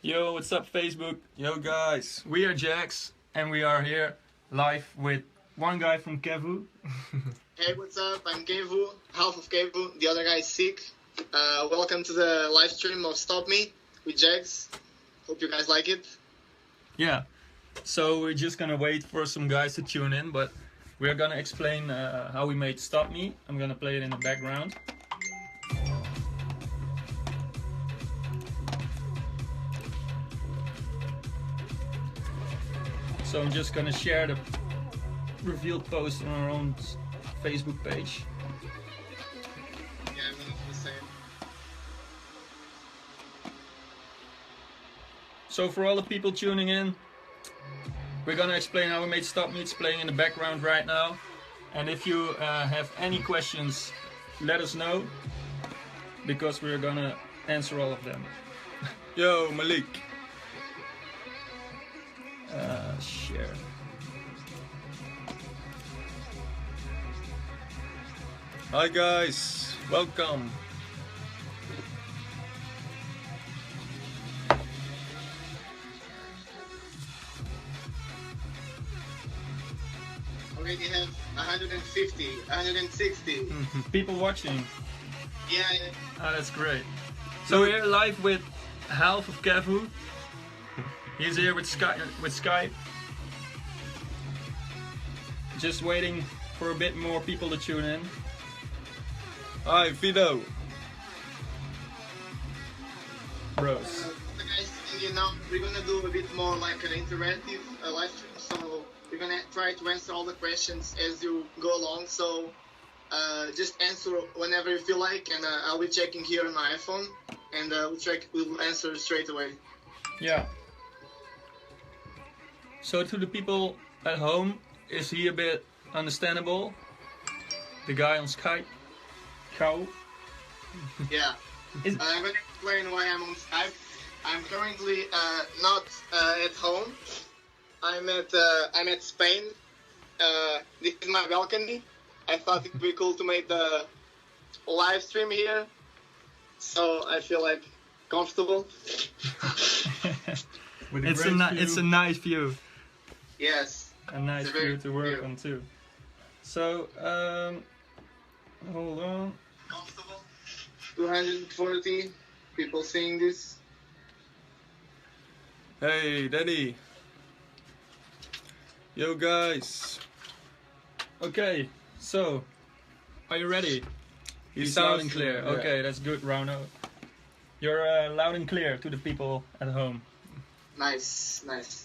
Yo, what's up Facebook? Yo guys, We are Jags and we are here live with one guy from Kevu. Hey, what's up? I'm Kevu, half of Kevu. The other guy is sick. Welcome to the live stream of Stop Me with Jags. Hope you guys like it. Yeah, so we're just gonna wait for some guys to tune in, but we're gonna explain how we made Stop Me. I'm gonna play it in the background. So I'm just gonna share the revealed post on our own Facebook page. Yeah, I'm gonna do the same. So for all the people tuning in, we're gonna explain how we made Stop Me. It's playing in the background right now. And if you have any questions, let us know, because we're gonna answer all of them. yo Malik. Share. Hi guys, welcome. Already have 150, 160. People watching. Yeah, Ah, that's great. So we're here live with half of Kevu. He's here with Skype. Just waiting for a bit more people to tune in. Hi Fido. Bros. the guys, you know, we're gonna do a bit more like an interactive live stream. So we're gonna try to answer all the questions as you go along. So just answer whenever you feel like, and I'll be checking here on my iPhone, and we'll answer straight away. Yeah. So to the people at home, is he a bit understandable? The guy on Skype? Cow? Yeah. Is- I'm gonna explain why I'm on Skype. I'm currently not at home. I'm at Spain. This is my balcony. I thought it'd be cool to make the live stream here, so I feel like comfortable. It's a nice view. Yes. A nice It's a very view to work view. on too. So, hold on. Comfortable. 240 people seeing this. Hey Daddy. Yo guys. Okay, so, are you ready? He He's sounds loud and clear. yeah. Okay, that's good, Rauno. You're loud and clear to the people at home. Nice, nice.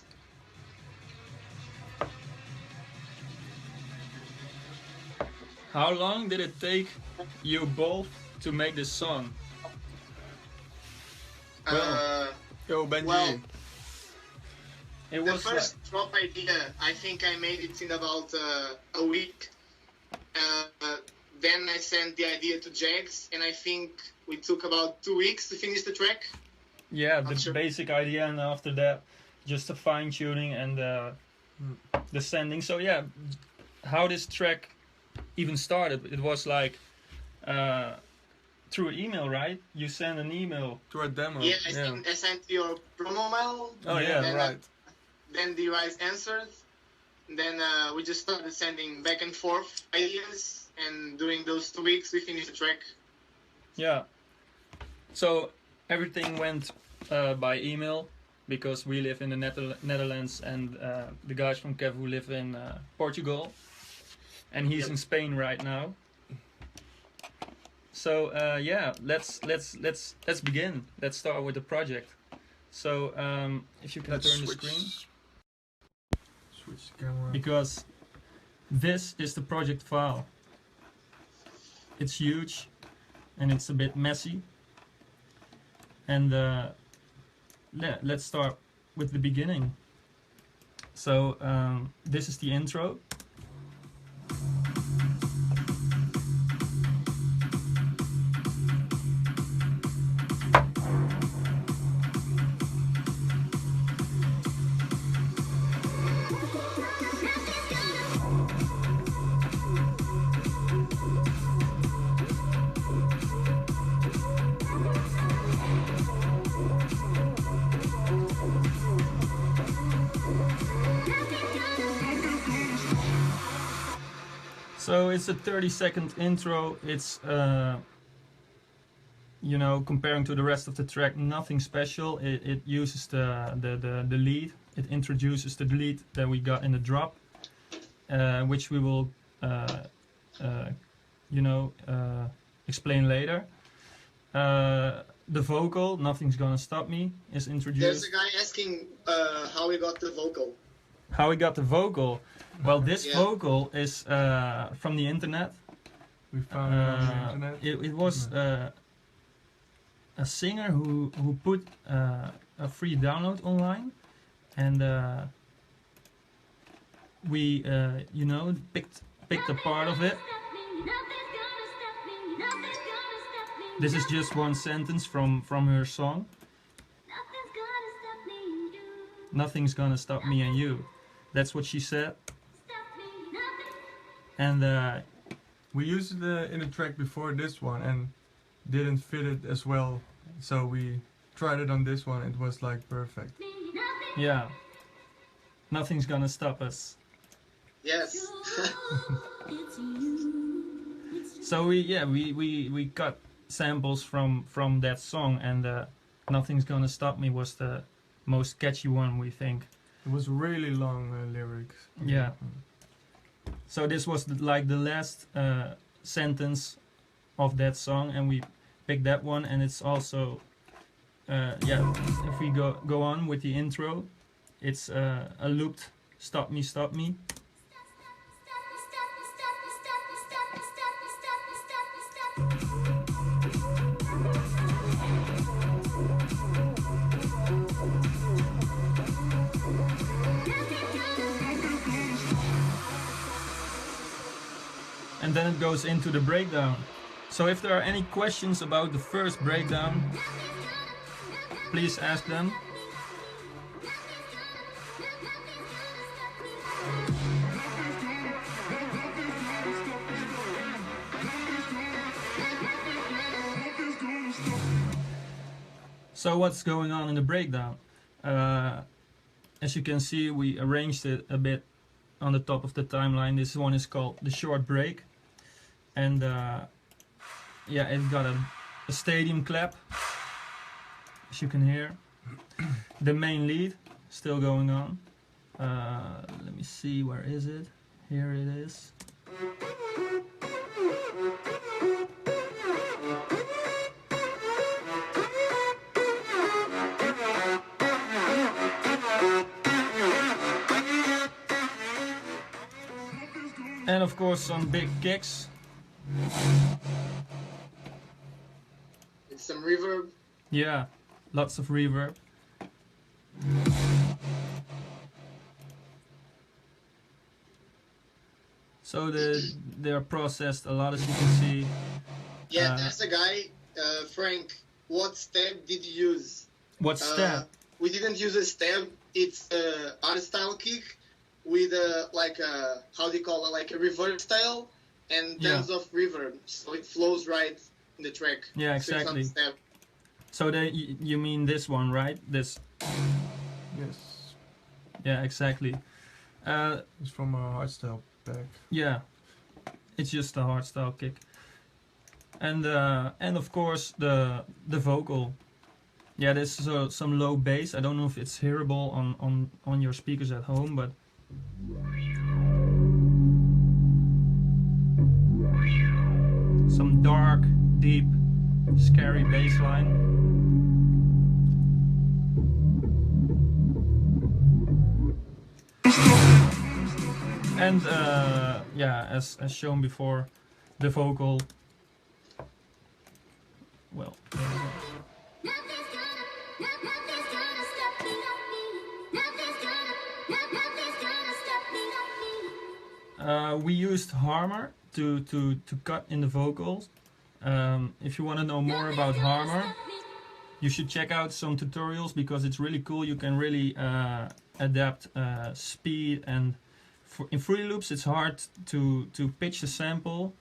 How long did it take you both to make this song? Yo Benji. Well, It the was first drop idea, I think I made it in about a week. Then I sent the idea to Jags, and I think we took about 2 weeks to finish the track. yeah, the I'm sure. basic idea, and after that, just the fine tuning and the sending. So yeah, how this track even started? It was like through email, right? You send an email. To a demo. Yeah, I sent your promo mail. Oh Yeah, yeah, right. Then the guys answered. Then we just started sending back and forth ideas, and during those 2 weeks we finished the track. Yeah. So everything went by email, because we live in the Netherlands and the guys from Kevu live in Portugal, and he's in Spain right now. So yeah, let's begin. Let's start with the project. So if you can Let's turn the switch. screen, Switch the camera. because this is the project file. It's huge and it's a bit messy. And let's start with the beginning. So this is the intro. So it's a 30-second intro. It's you know, comparing to the rest of the track, nothing special. It uses the lead. It introduces the lead that we got in the drop, which we will you know, explain later. The vocal, "Nothing's Gonna Stop Me," is introduced. There's a guy asking how we got the vocal. How we got the vocal? Well, this Yeah. vocal is from the internet. We found it on the internet. It was a singer who put a free download online, and we you know, picked a part of it. This is just one sentence from her song. Nothing's gonna stop me and you. That's what she said. And We used it in a track before this one and didn't fit it as well. So we tried it on this one. It was like perfect. yeah, nothing's gonna stop us. Yes. So we got samples from that song, and "Nothing's Gonna Stop Me" was the most catchy one, we think. It was really long lyrics. Yeah. So this was like the last sentence of that song, and we picked that one. And it's also yeah, if we go on with the intro, it's a looped "Stop Me, Stop Me." And then it goes into the breakdown. So if there are any questions about the first breakdown, please ask them. So what's going on in the breakdown? As you can see, we arranged it a bit on the top of the timeline. This one is called "The Short Break." And yeah, it got a stadium clap, as you can hear. The main lead still going on. Let me see, where is it? Here it is. And of course some big kicks. It's some reverb. Yeah, lots of reverb. So they are processed a lot, as you can see. Yeah, there's a guy, Frank. What step did you use? What step? We didn't use a step. It's a art style kick with like a, how do you call it, like a reverb style and tons of reverb, so it flows right in the track. Yeah, So it's not a exactly. step. So you mean this one, right? This. Yes. Yeah, exactly. It's from a hardstyle pack. Yeah, it's just a hardstyle kick. And of course the vocal. Yeah, there's some low bass. I don't know if it's hearable on your speakers at home, but some dark, deep, scary bass line. And yeah, as shown before, the vocal. Well. We used Harmor to cut in the vocals. If you want to know more about Harmor, you should check out some tutorials, because it's really cool. You can really adapt speed, and in Fruity Loops it's hard to pitch a sample.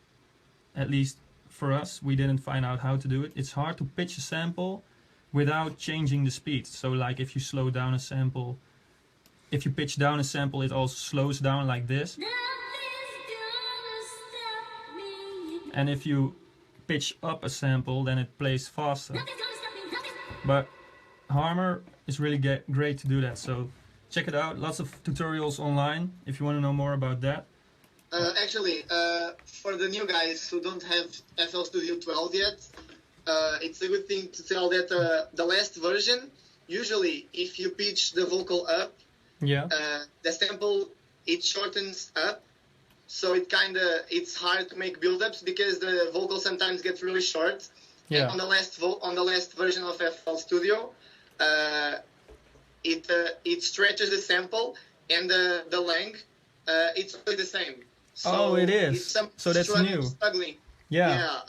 At least for us, we didn't find out how to do it. It's hard to pitch a sample without changing the speed. So like if you slow down a sample, if you pitch down a sample, it also slows down like this. and if you pitch up a sample, then it plays faster. But Harmor is really great to do that, so check it out. Lots of tutorials online if you want to know more about that. Actually, for the new guys who don't have FL Studio 12 yet, it's a good thing to tell that the last version, usually if you pitch the vocal up, Yeah. The sample, it shortens up, so it's hard to make build-ups because the vocal sometimes gets really short. Yeah. And on the last version of FL Studio, it stretches the sample, and the length it's really the same. So Oh, it is. if some So that's new. Struggling, Yeah.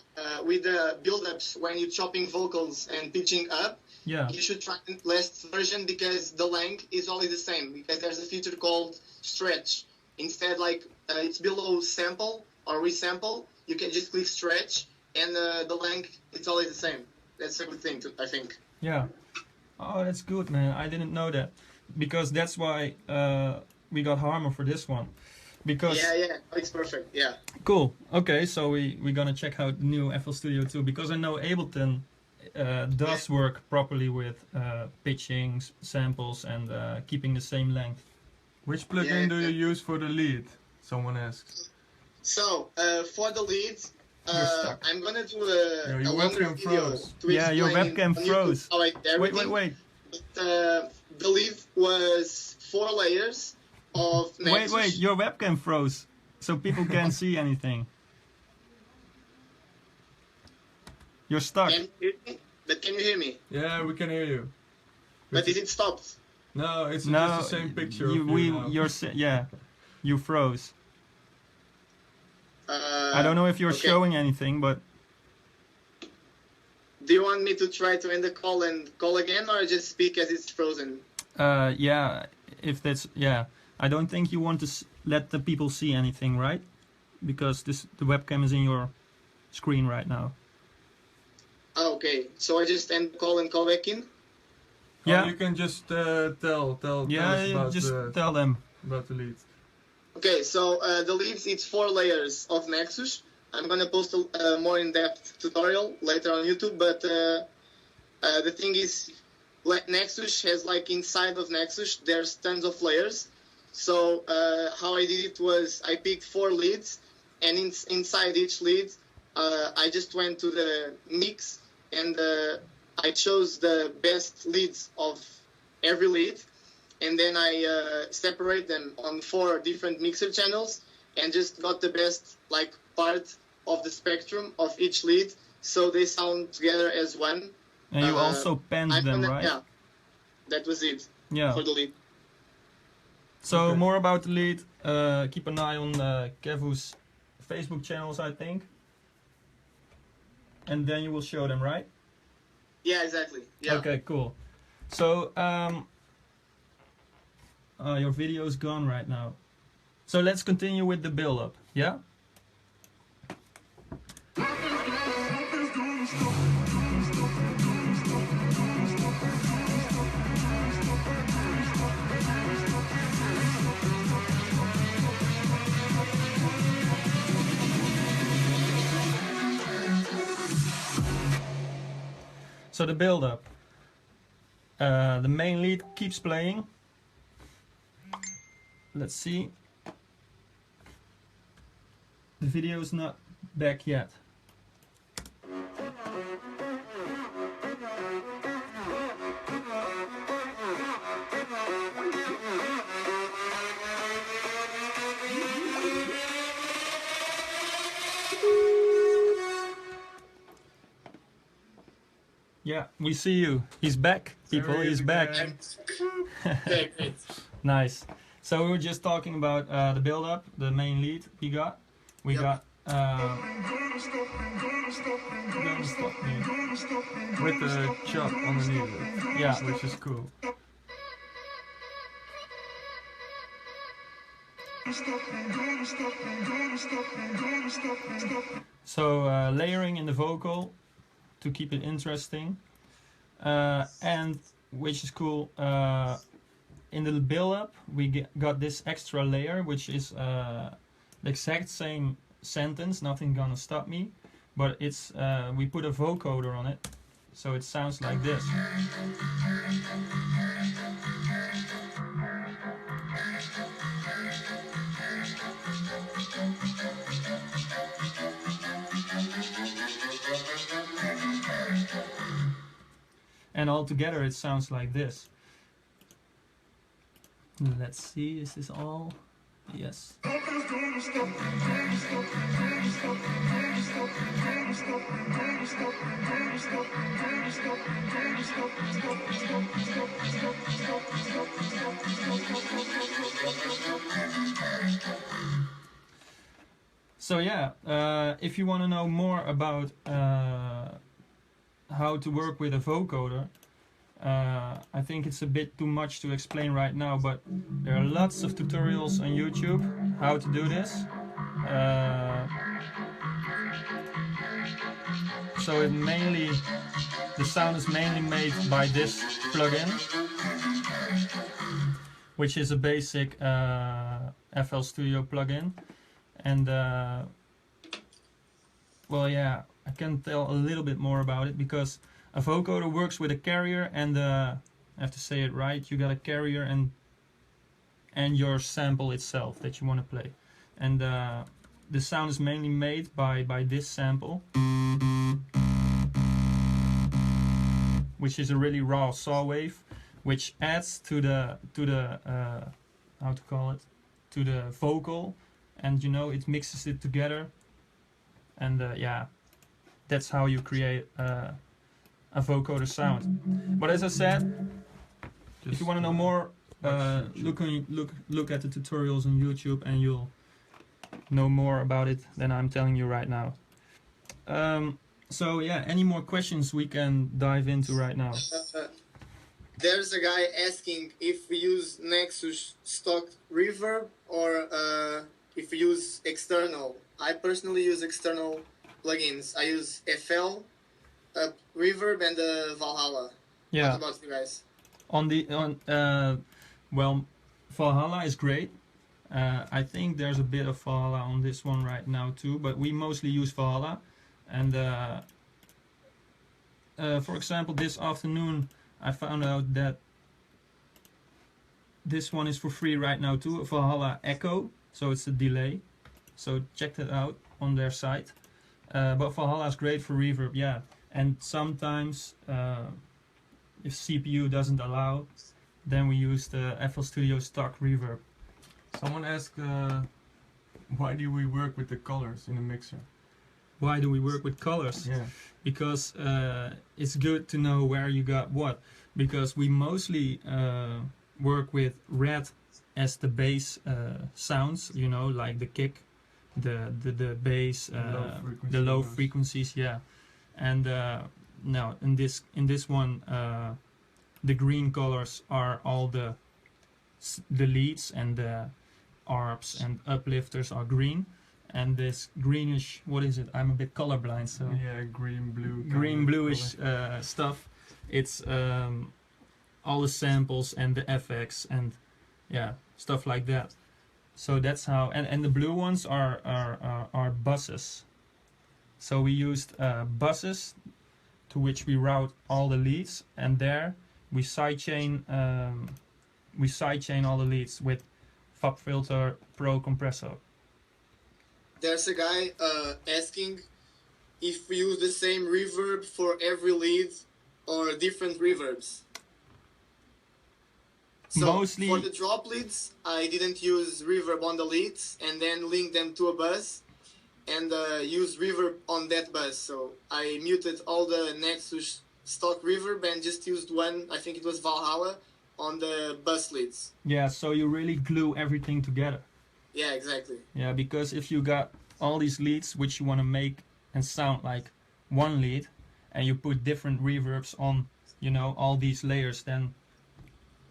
with the build-ups when you're chopping vocals and pitching up, Yeah. you should try the last version because the length is always the same, because there's a feature called stretch. Instead, like it's below sample or resample, you can just click stretch, and the length it's always the same. That's a good thing, I think. Yeah. Oh, that's good, man. I didn't know that, because that's why we got Harmor for this one. Because Yeah, it's perfect. Yeah. cool. Okay, so we're gonna check out the new FL Studio too, because I know Ableton does work properly with pitching samples and keeping the same length. Which plugin do you use for the lead? Someone asks. So for the leads, You're stuck. I'm gonna do your a longer webcam video froze. to Yeah, your explain webcam on YouTube froze. how I did everything. Wait. But, the lead was 4 layers of Nexus. Wait, your webcam froze, so people can't see anything. You're stuck. Can you hear me? But can you hear me? Yeah, we can hear you. But is it stopped? No, it's No, just the same picture of you now. yeah, you froze. I don't know if you're okay. showing anything, but Do you want me to try to end the call and call again, or just speak as it's frozen? yeah, if that's, yeah, I don't think you want to let the people see anything, right? Because the webcam is in your screen right now. Oh, okay, so I just end the call and call back in? Yeah. Oh, you can just tell Yeah, us you about just the tell them. lead. Okay, so the leads, it's 4 layers of Nexus. I'm gonna post a more in-depth tutorial later on YouTube, but the thing is, Nexus has, like, inside of Nexus, there's tons of layers. So how I did it was I picked 4 leads, and inside each lead, I just went to the mix, and I chose the best leads of every lead, and then I separate them on 4 different mixer channels, and just got the best, like, part of the spectrum of each lead, so they sound together as one. And you also penned them, right? Yeah, that was it for the lead. So Okay. more about the lead, keep an eye on Kevu's Facebook channels, I think. And then you will show them, right? Yeah, exactly. Yeah. Okay, cool. So your video is gone right now. So let's continue with the build-up, yeah? So the build-up. The main lead keeps playing. Let's see. The video is not back yet. Yeah, we see you. He's back, people. There he is He's back. again. Okay, great. Nice. So we were just talking about the build-up, the main lead we got. We Yep. got With the chop underneath it. Yeah. Which is cool. So layering in the vocal to keep it interesting, and which is cool. In the build-up, we got this extra layer, which is the exact same sentence. Nothing gonna stop me, but it's we put a vocoder on it, so it sounds like this. And all together it sounds like this. Let's see, is this all? Yes. So yeah, if you want to know more about how to work with a vocoder, I think it's a bit too much to explain right now, but there are lots of tutorials on YouTube how to do this. So the sound is mainly made by this plugin, which is a basic FL Studio plugin. And well, yeah, I can tell a little bit more about it, because a vocoder works with a carrier and I have to say it right, you got a carrier and your sample itself that you want to play. And the sound is mainly made by this sample, which is a really raw saw wave, which adds to the how to call it, to the vocal, and you know, it mixes it together, and yeah, that's how you create a vocoder sound. But as I said, if you want to know more, look at the tutorials on YouTube and you'll know more about it than I'm telling you right now. So yeah, any more questions we can dive into right now? There's a guy asking if we use Nexus stock reverb or if we use external. I personally use external plugins. I use FL, reverb, and Valhalla. Yeah. What about you guys? Well, Valhalla is great. I think there's a bit of Valhalla on this one right now too, but we mostly use Valhalla. And for example, this afternoon I found out that this one is for free right now too, Valhalla Echo, so it's a delay. So check that out on their site. But Valhalla is great for reverb, yeah. And sometimes if CPU doesn't allow, then we use the FL Studio stock reverb. Someone asked, why do we work with the colors in the mixer? Why do we work with colors? Yeah. Because it's good to know where you got what. Because we mostly work with red as the bass sounds, you know, like the kick, the bass, the low frequencies, yeah. And now in this one, the green colors are all the leads, and the ARPs and uplifters are green. And this greenish, what is it? I'm a bit colorblind, so yeah, green bluish stuff. It's all the samples and the FX and yeah, stuff like that. So that's how. And the blue ones are buses. So we used buses to which we route all the leads, and there we sidechain all the leads with FabFilter Pro Compressor. There's a guy asking if we use the same reverb for every lead or different reverbs. So Mostly for the drop leads, I didn't use reverb on the leads and then link them to a bus and use reverb on that bus. So I muted all the Nexus stock reverb and just used one, I think it was Valhalla, on the bus leads. Yeah, so you really glue everything together. Yeah, exactly. Yeah, because if you got all these leads which you want to make and sound like one lead, and you put different reverbs on, you know, all these layers, then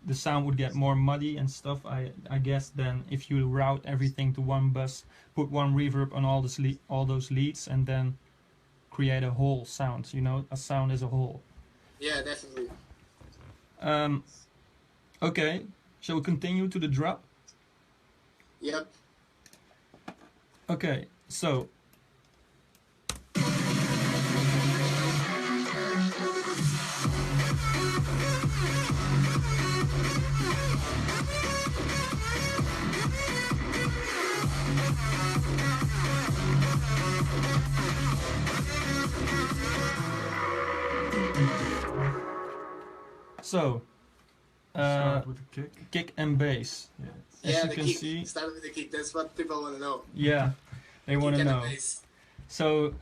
the sound would get more muddy and stuff, I guess, than if you route everything to one bus, put one reverb on all those leads, and then create a whole sound, you know, a sound as a whole. Yeah, definitely. Okay, shall we continue to the drop? Yep. Okay, so So, Start with the kick. kick and bass. Yeah. As Yeah, you the can kick. see, Start with the kick. That's what people want to know. yeah, they want to Kick and know. the bass. So,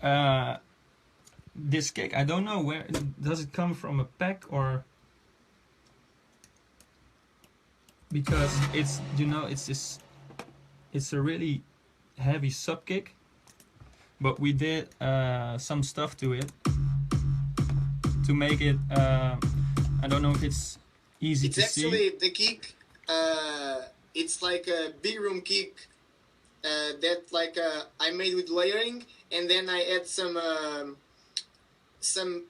this kick, I don't know where does it come from, a pack or because it's, you know, it's this, it's a really heavy sub kick, but we did some stuff to it to make it. I don't know if it's easy It's to actually see. the kick. It's like a big room kick that like I made with layering, and then I add some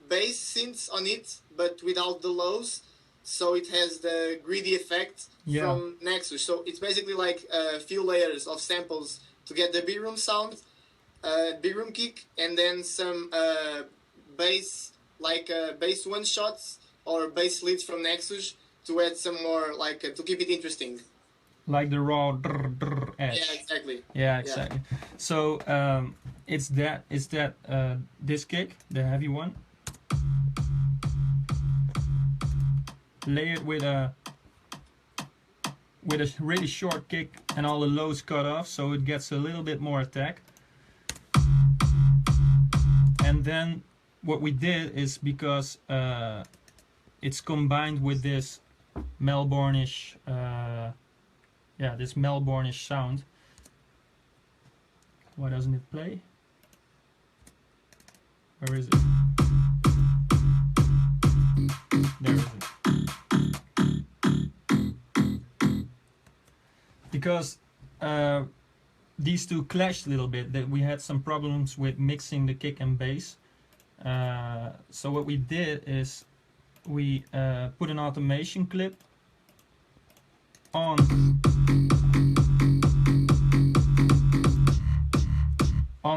bass synths on it, but without the lows, so it has the greedy effect Yeah. from Nexus. So it's basically like a few layers of samples to get the big room sound, big room kick, and then some bass, like bass one shots or bass leads from Nexus to add some more, like to keep it interesting. Like the raw drr, drr edge. Yeah, exactly. Yeah, exactly. So it's that this kick, the heavy one, layered with a really short kick and all the lows cut off, so it gets a little bit more attack. And then what we did is, because it's combined with this Melbourne-ish, this Melbourne-ish sound. Why doesn't it play? Where is it? There is it. Because these two clashed a little bit, that we had some problems with mixing the kick and bass. So what we did is we put an automation clip on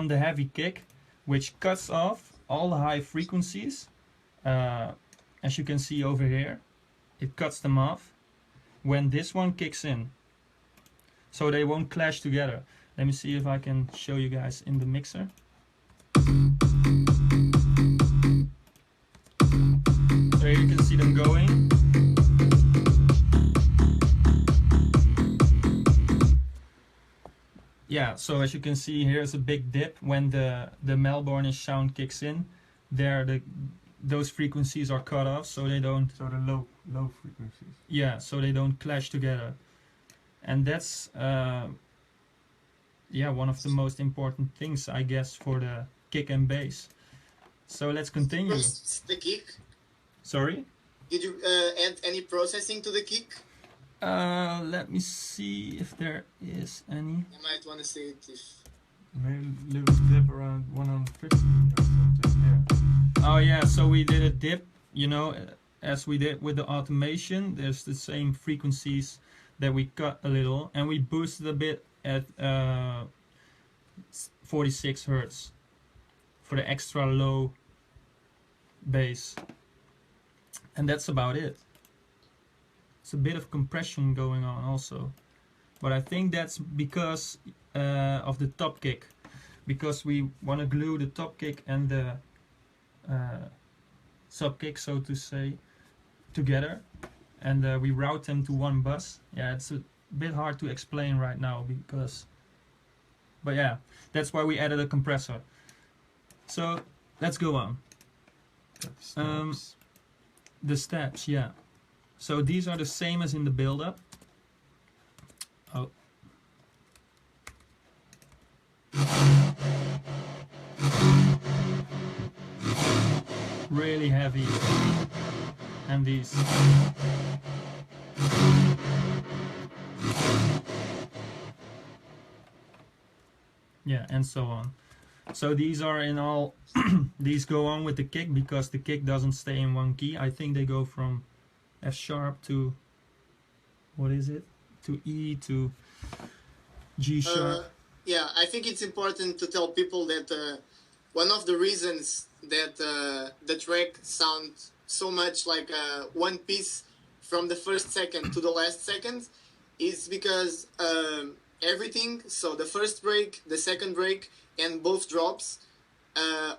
the heavy kick, which cuts off all the high frequencies. As you can see over here, it cuts them off when this one kicks in, so they won't clash together. Let me see if I can show you guys in the mixer. So here you can see them going. Yeah, so as you can see, here's a big dip when the Melbourne-ish sound kicks in. There, those frequencies are cut off, so they don't. So the low frequencies. Yeah, so they don't clash together, and that's one of the most important things, I guess, for the kick and bass. So let's continue. The kick. Sorry. Did you add any processing to the kick? Let me see if there is any. You might want to say it if... Maybe a little dip around 150 or something, yeah. Oh yeah, so we did a dip, you know, as we did with the automation. There's the same frequencies that we cut a little, and we boosted a bit at 46 Hertz for the extra low bass. And that's about it. It's a bit of compression going on also, but I think that's because of the top kick, because we want to glue the top kick and the sub kick, so to say, together, and we route them to one bus. Yeah, it's a bit hard to explain right now, but yeah, that's why we added a compressor. So let's go on. The steps, yeah. So these are the same as in the build-up. Oh. Really heavy. And these. Yeah, and so on. So these are in all, these go on with the kick, because the kick doesn't stay in one key. I think they go from F sharp to, what is it? To E to G sharp. Yeah, I think it's important to tell people that one of the reasons that the track sounds so much like one piece from the first second to the last second is because everything, so the first break, the second break, and both drops,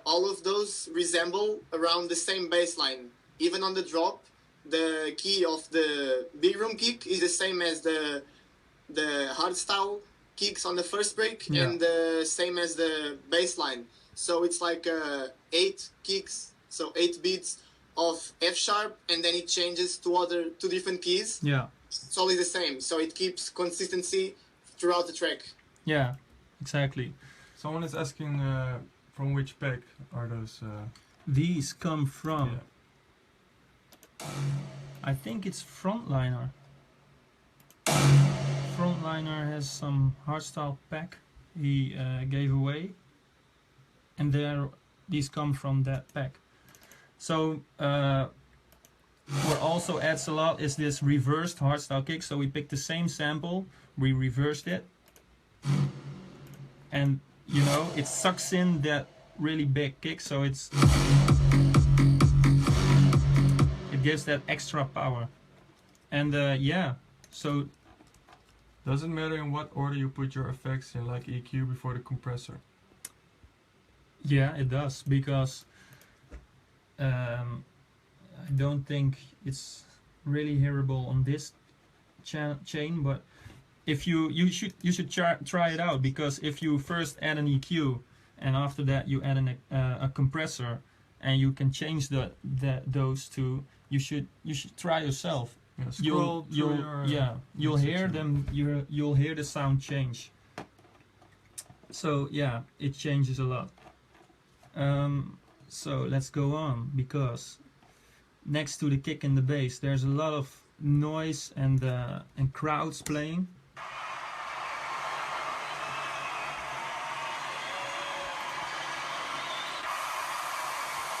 all of those resemble around the same bass line. Even on the drop, the key of the big room kick is the same as the hardstyle kicks on the first break, Yeah. and the same as the bass line. So it's like 8 kicks, so 8 beats of F sharp, and then it changes to two different keys. Yeah. It's always the same, so it keeps consistency throughout the track. Yeah, exactly. Someone is asking from which pack are those? These come from, Yeah. I think it's Frontliner. Frontliner has some hardstyle pack he gave away, and these come from that pack. So what also adds a lot is this reversed hardstyle kick. So we picked the same sample, we reversed it, and you know, it sucks in that really big kick, so it gives that extra power. And yeah, so Doesn't matter in what order you put your effects in, like EQ before the compressor. yeah, it does, because I don't think it's really hearable on this chain, but if you should try it out, because if you first add an EQ and after that you add a compressor, and you can change those two, you should try yourself. Yeah, scroll through your You'll hear section. them. You'll hear the sound change. So yeah, it changes a lot. So let's go on, because next to the kick and the bass, there's a lot of noise and crowds playing.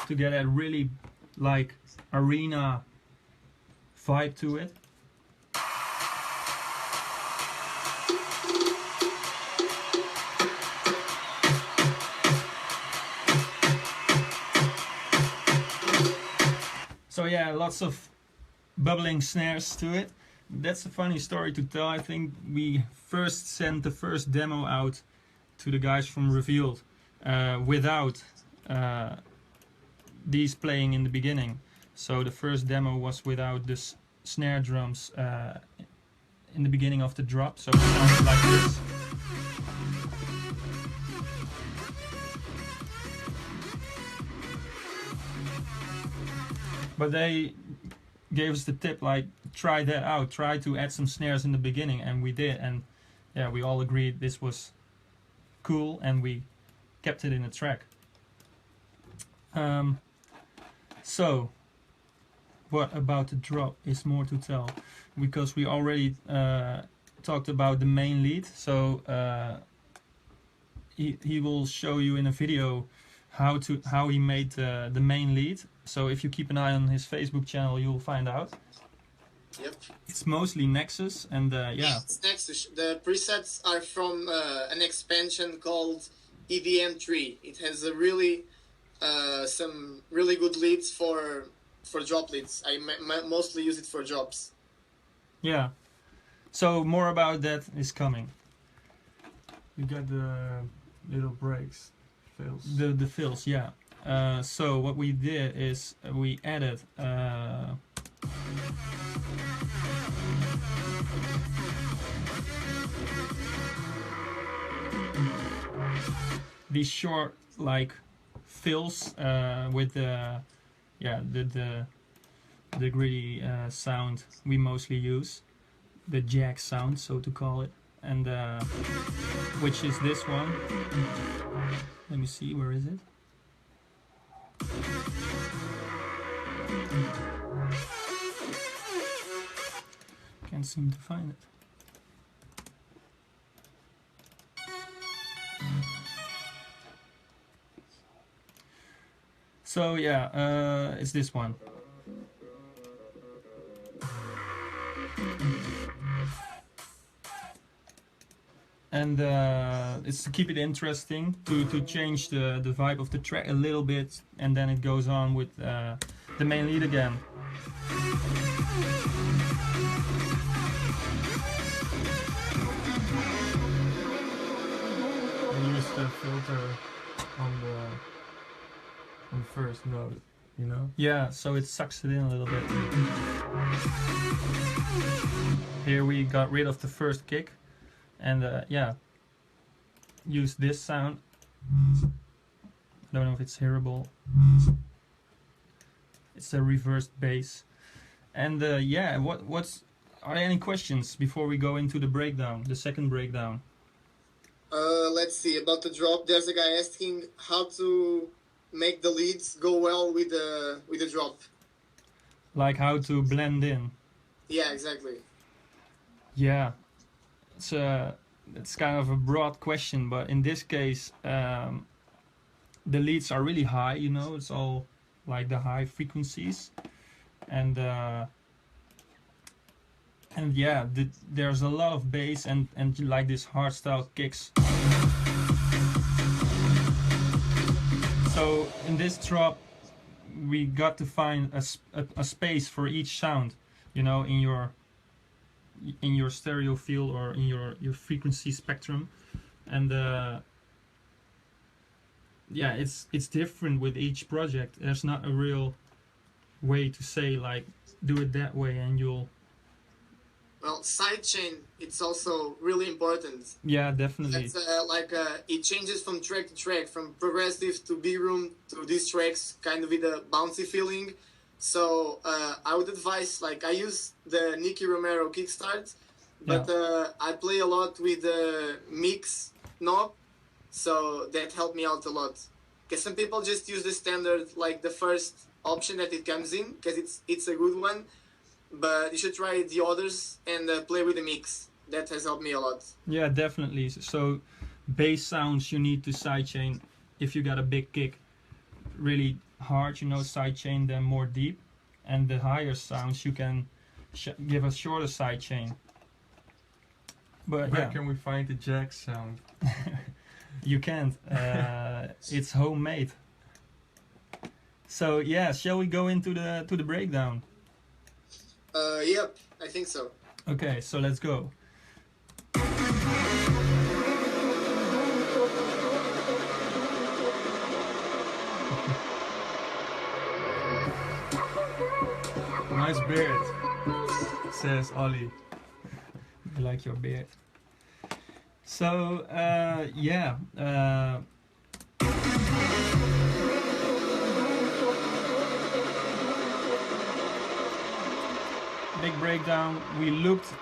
To get a really like arena vibe to it. So yeah, lots of bubbling snares to it. That's a funny story to tell. I think we first sent the first demo out to the guys from Revealed without these playing in the beginning. So the first demo was without the snare drums in the beginning of the drop, so it sounded like this. But they gave us the tip, like, try that out, try to add some snares in the beginning, and we did, and yeah, we all agreed this was cool, and we kept it in the track. So what about the drop is more to tell, because we already talked about the main lead. So he will show you in a video how he made the main lead. So if you keep an eye on his Facebook channel, you'll find out. Yep. It's mostly Nexus, and yeah. It's Nexus. The presets are from an expansion called EVM3. It has a really some really good leads for drop leads. I mostly use it for drops. Yeah. So more about that is coming. You got the little breaks, fills. The fills, yeah. So what we did is we added these short like fills with the gritty sound we mostly use, the JAGGS sound, so to call it, and which is this one. Let me see, where is it? Can't seem to find it. So yeah, it's this one. And it's to keep it interesting, to change the vibe of the track a little bit, and then it goes on with the main lead again. And use the filter on the first note. you know. Yeah, so it sucks it in a little bit. Here we got rid of the first kick, and yeah, use this sound. Don't know if it's hearable. It's a reversed bass, and yeah, are there any questions before we go into the breakdown, the second breakdown? Let's see about the drop. There's a guy asking how to make the leads go well with the drop. Like how to blend in. Yeah, exactly. Yeah, it's kind of a broad question, but in this case, the leads are really high. You know, it's all like the high frequencies, and yeah, there's a lot of bass and like this hardstyle kicks. So in this drop, we got to find a space for each sound, you know, in your stereo field or in your frequency spectrum, and yeah, it's different with each project. There's not a real way to say like do it that way and you'll. Well, sidechain, it's also really important. Yeah, definitely. That's it changes from track to track, from progressive to B-room to these tracks, kind of with a bouncy feeling. So I would advise, like, I use the Nicky Romero kickstart, but I play a lot with the mix knob, so that helped me out a lot. Because some people just use the standard, like the first option that it comes in, because it's a good one. But you should try the others and play with the mix. That has helped me a lot. Yeah, definitely. So bass sounds you need to sidechain if you got a big kick really hard, you know, sidechain them more deep, and the higher sounds you can give a shorter sidechain. But Where yeah, can we find the JAGGS sound? you can't. It's homemade. So yeah, shall we go into the breakdown? Yep, I think so. Okay, so let's go. Nice beard, says Ollie. I like your beard. So yeah. Big breakdown. We looked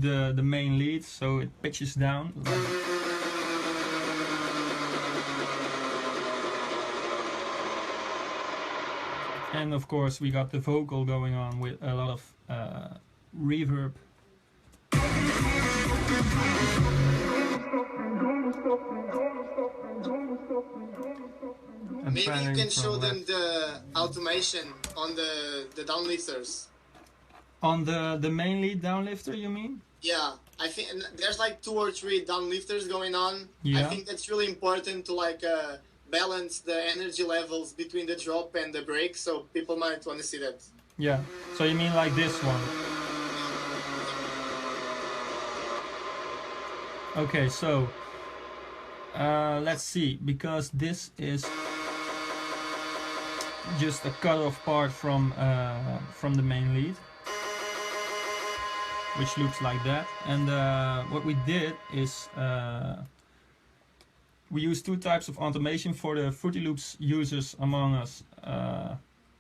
the main lead, so it pitches down. And of course we got the vocal going on with a lot of reverb. And Maybe you panning can from show left. them the automation on the downlifters. On the main lead downlifter, you mean? Yeah, I think there's like 2 or 3 downlifters going on. Yeah. I think that's really important to like balance the energy levels between the drop and the break, so people might want to see that. Yeah. So you mean like this one? Okay, so let's see, because this is just a cut-off part from the main lead, which looks like that. And what we did is we used 2 types of automation for the Fruity Loops users among us.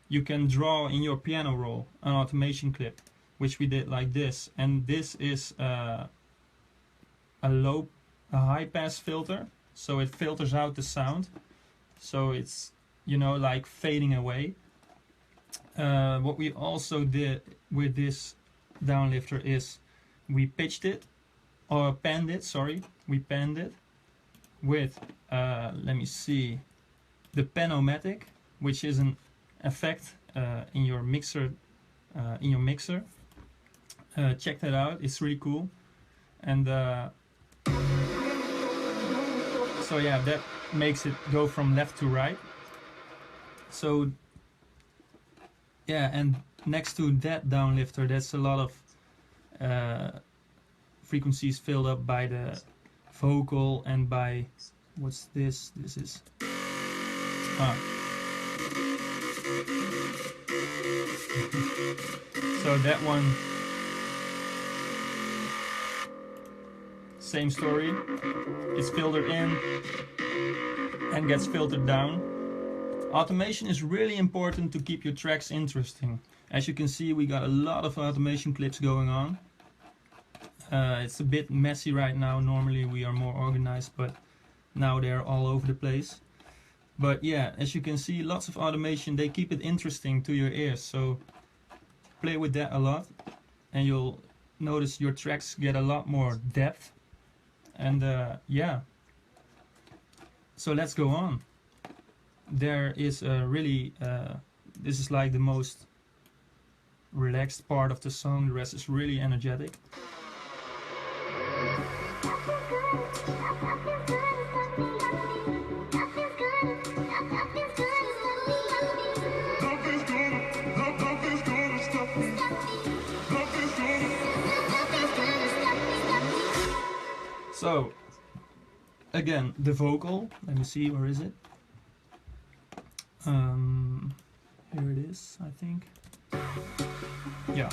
You can draw in your piano roll an automation clip, which we did like this. And this is a high pass filter, so it filters out the sound, so it's, you know, like fading away. What we also did with this downlifter is we pitched it, or panned it, sorry, we panned it with let me see, the Panomatic, which is an effect in your mixer. Check that out, it's really cool. And so yeah, that makes it go from left to right. So yeah, and next to that downlifter, that's a lot of frequencies filled up by the vocal and by, what's this? This is So that one, same story. It's filtered in and gets filtered down. Automation is really important to keep your tracks interesting. As you can see, we got a lot of automation clips going on. It's a bit messy right now. Normally we are more organized, but now they're all over the place. But yeah, as you can see, lots of automation. They keep it interesting to your ears, so play with that a lot and you'll notice your tracks get a lot more depth. And yeah, so let's go on. There is a really this is like the most relaxed part of the song. The rest is really energetic. So again, the vocal, let me see, where is it? Here it is, I think. Yeah.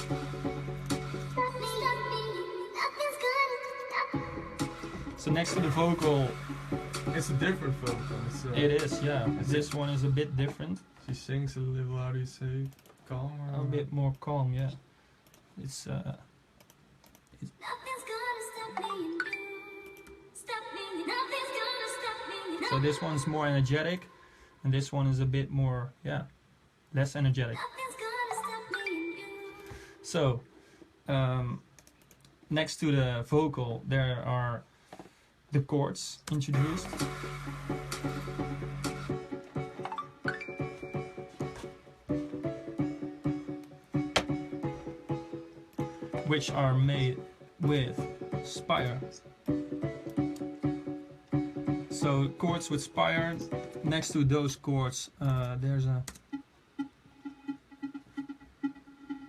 So next to the vocal, It's a different vocal. it is, yeah. This one is a bit different. She sings a little, how do you say, calmer? A bit more calm, yeah. It's so this one's more energetic, and this one is a bit more, yeah, less energetic. So, next to the vocal, there are the chords introduced. Which are made with Spire. So chords with Spire, next to those chords there's a,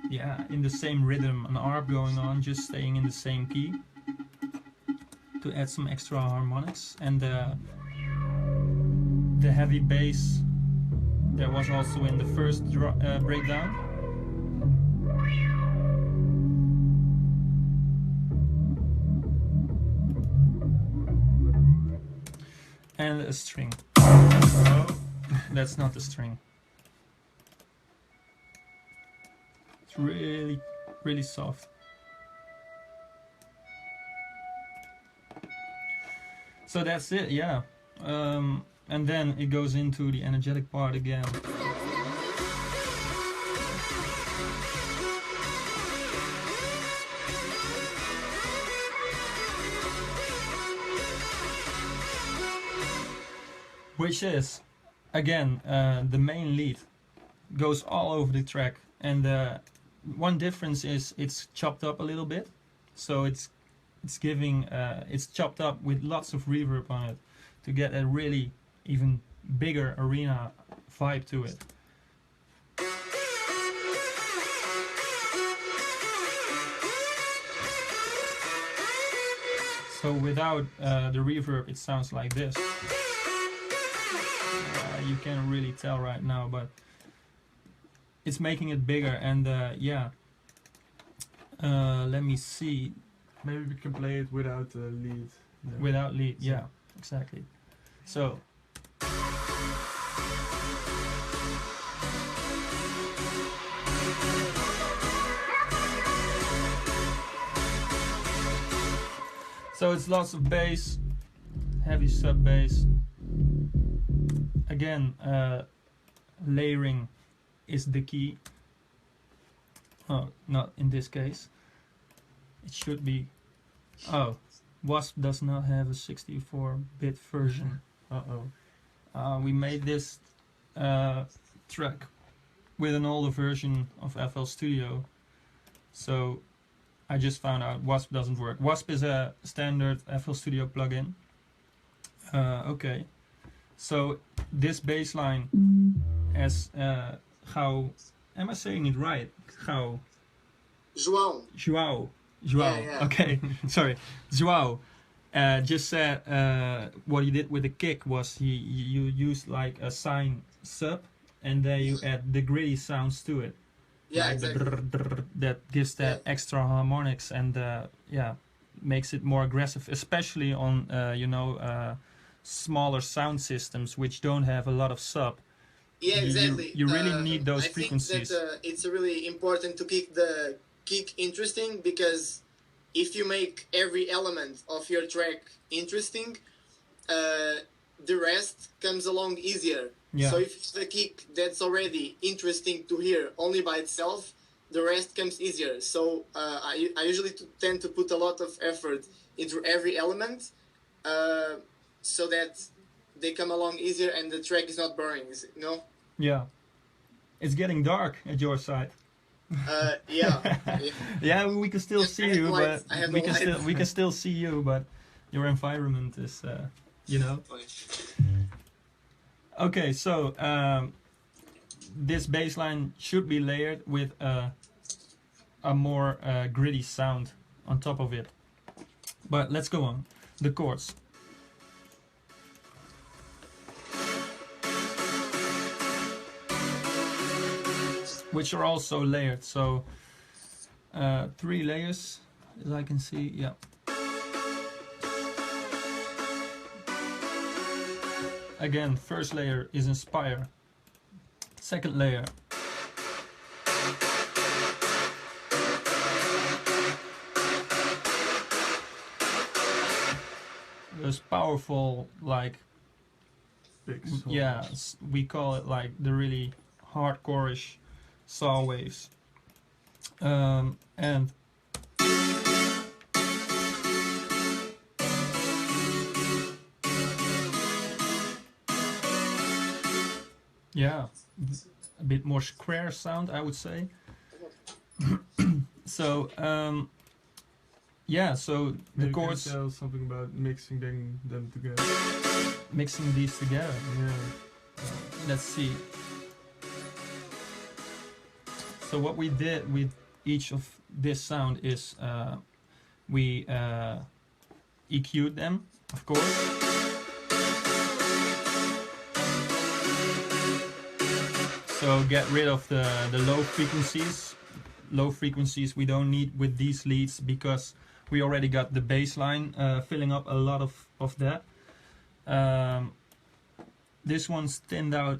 yeah, in the same rhythm, an arp going on, just staying in the same key to add some extra harmonics. And the heavy bass that was also in the first breakdown. And a string. Oh, that's not the string. It's really, really soft. So that's it, yeah. And then it goes into the energetic part again. Which is, again, the main lead goes all over the track, and one difference is it's chopped up a little bit, so it's giving it's chopped up with lots of reverb on it to get a really even bigger arena vibe to it. So without the reverb, it sounds like this. You can't really tell right now, but it's making it bigger. And yeah, let me see. Maybe we can play it without the lead. No. Without lead, yeah, exactly. So it's lots of bass, heavy sub bass. Again, layering is the key. Oh, not in this case. It should be. Oh, Wasp does not have a 64-bit version. We made this track with an older version of FL Studio, so I just found out Wasp doesn't work. Wasp is a standard FL Studio plugin. Okay, so this bass line as how am I saying it right? How? João. Yeah. Okay, sorry. João just said what he did with the kick was you used like a sine sub and then you add the gritty sounds to it. Yeah, Like the exactly. that gives that Yeah. extra harmonics and yeah, makes it more aggressive, especially on smaller sound systems which don't have a lot of sub. Yeah, exactly. You really need those I think that frequencies. it's really important to keep the kick interesting, because if you make every element of your track interesting, the rest comes along easier. Yeah. So if it's the kick that's already interesting to hear only by itself, the rest comes easier. So I usually tend to put a lot of effort into every element, so that they come along easier and the track is not boring. You know? Yeah. It's getting dark at your side. Yeah. Yeah, we can still I see have you, lights. but I have we no can lights. still see you, but your environment is, you know. Okay, so this bass line should be layered with a more gritty sound on top of it. But let's go on. The chords. Which are also layered, so 3 layers, as I can see, yeah. Again, first layer is inspire. Second layer. Those powerful, like, Big solos. yeah, we call it like the really hardcore-ish saw waves. And yeah, a bit more square sound, I would say. So yeah, so the Maybe you can chords, tell something about mixing them together. mixing these together. Yeah. Let's see. So what we did with each of this sound is we EQ'd them, of course. So get rid of the low frequencies. Low frequencies we don't need with these leads because we already got the bass line filling up a lot of that. This one's thinned out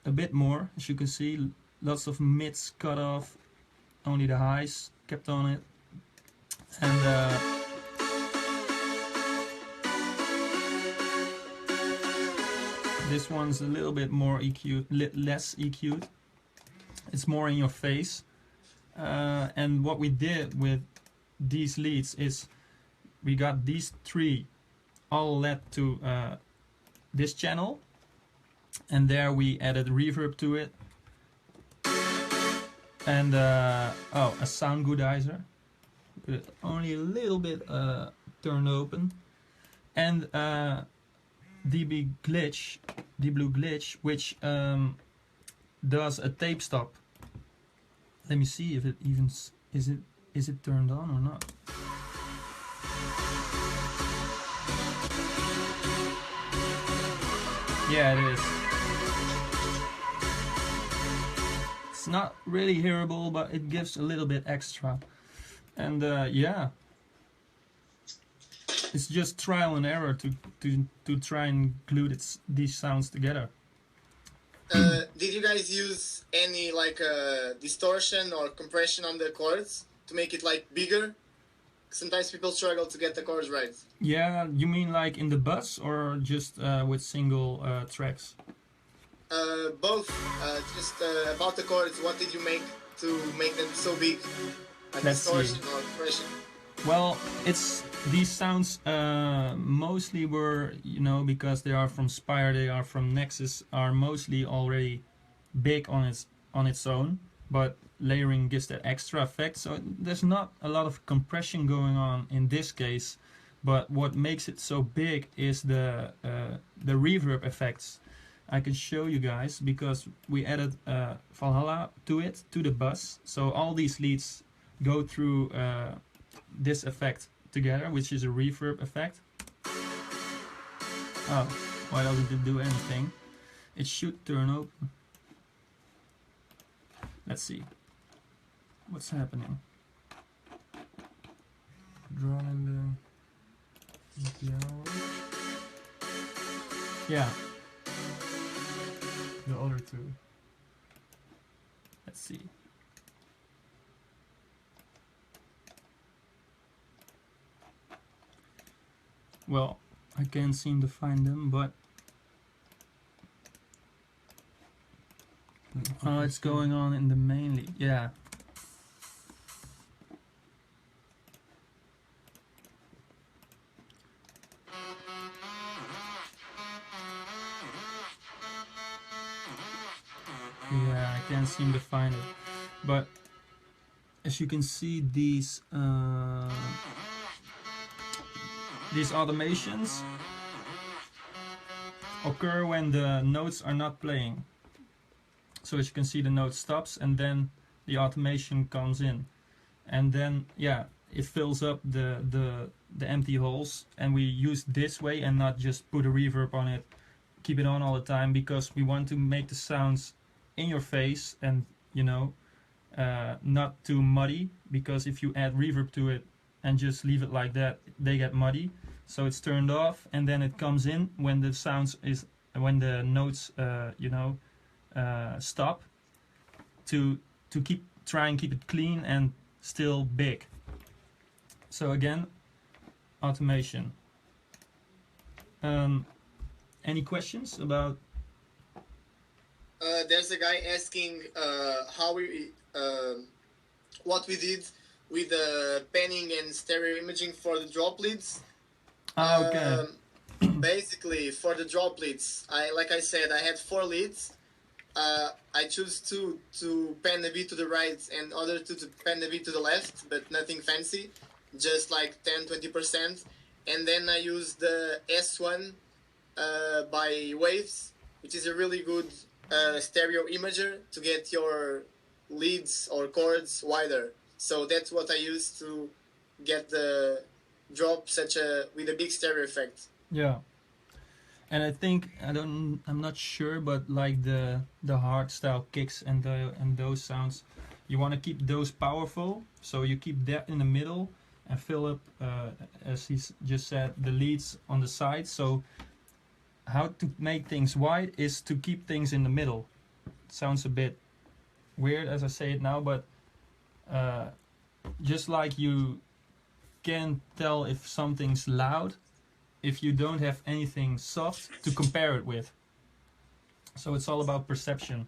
a bit more, as you can see. Lots of mids cut off, only the highs kept on it. And this one's a little bit more EQ'd, less EQ'd. It's more in your face. And what we did with these leads is we got these 3 all led to this channel, and there we added reverb to it, and a sound goodizer with it only a little bit turned open, and DB Blue Glitch, which does a tape stop. Let me see if it even is it turned on or not. Yeah, it is. It's not really hearable, but it gives a little bit extra. And yeah, it's just trial and error to try and glue these sounds together. Did you guys use any like distortion or compression on the chords to make it like bigger? Sometimes people struggle to get the chords right. Yeah, you mean like in the bus or just with single tracks? Both. Just about the chords. What did you make to make them so big? A Let's distortion see. or compression? Well, it's these sounds mostly were, you know, because they are from Spire, they are from Nexus, are mostly already big on its own, but layering gives that extra effect. So there's not a lot of compression going on in this case, but what makes it so big is the reverb effects. I can show you guys because we added Valhalla to it, to the bus. So all these leads go through this effect together, which is a reverb effect. Oh, why doesn't it do anything? It should turn open. Let's see what's happening. Drawn in the hour. Yeah, The other two. let's see. Well, I can't seem to find them, but it's going on in the main lead. Yeah. Yeah, I can't seem to find it. But as you can see, these automations occur when the notes are not playing. So as you can see, the note stops and then the automation comes in, and then yeah, it fills up the empty holes, and we use this way and not just put a reverb on it, keep it on all the time, because we want to make the sounds in your face and, you know, not too muddy, because if you add reverb to it and just leave it like that, they get muddy. So it's turned off and then it comes in when the notes you know, stop, to try and keep it clean and still big. So again, automation. Any questions about? There's a guy asking how we what we did with the panning and stereo imaging for the drop leads. Okay. Basically, for the drop leads, like I said, I had 4 leads. I choose 2 to pan a bit to the right and other 2 to pan a bit to the left, but nothing fancy, just like 10-20%. And then I use the S1 by Waves, which is a really good stereo imager to get your leads or chords wider. So that's what I use to get the drop with a big stereo effect. Yeah. And I think I'm not sure, but like the hard style kicks and those sounds, you want to keep those powerful, so you keep that in the middle and fill up, as he just said, the leads on the side. So how to make things wide is to keep things in the middle. It sounds a bit weird as I say it now, but just like you can tell if something's loud if you don't have anything soft to compare it with. So it's all about perception.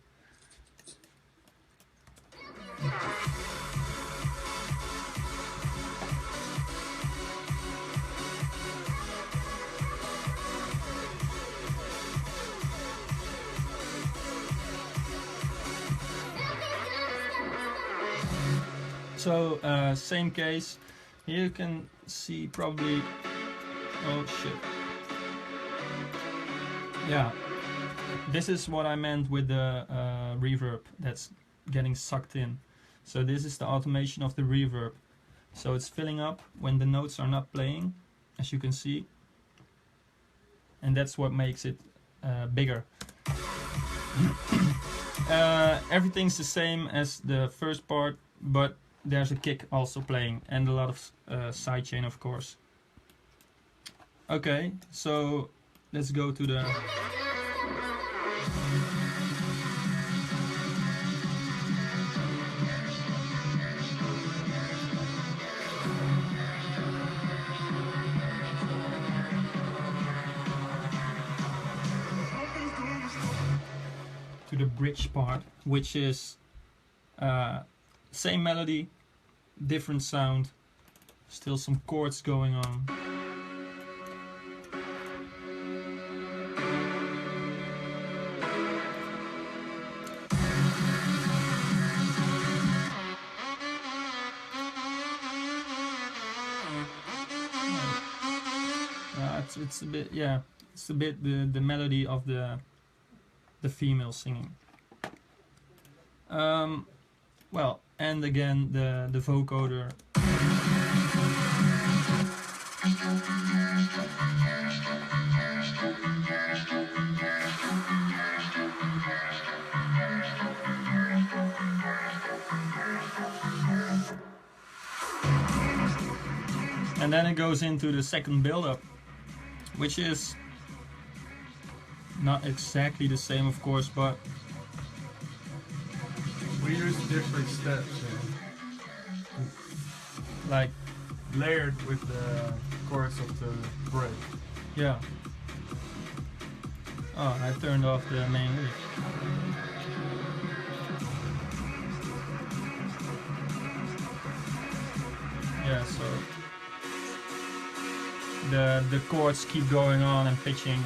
So same case. Here you can see probably, oh shit. Yeah, this is what I meant with the reverb that's getting sucked in. So this is the automation of the reverb. So it's filling up when the notes are not playing, as you can see. And that's what makes it bigger. Everything's the same as the first part, but there's a kick also playing and a lot of sidechain, of course. Okay, so let's go to the bridge part, which is same melody, different sound, still some chords going on. It's a bit, yeah, it's a bit the melody of the female singing. Well, and again the vocoder. And then it goes into the second build-up, which is not exactly the same, of course, but We use different steps, like, layered with the chords of the break. yeah. Oh, I turned off the main lead. Yeah, so the chords keep going on and pitching.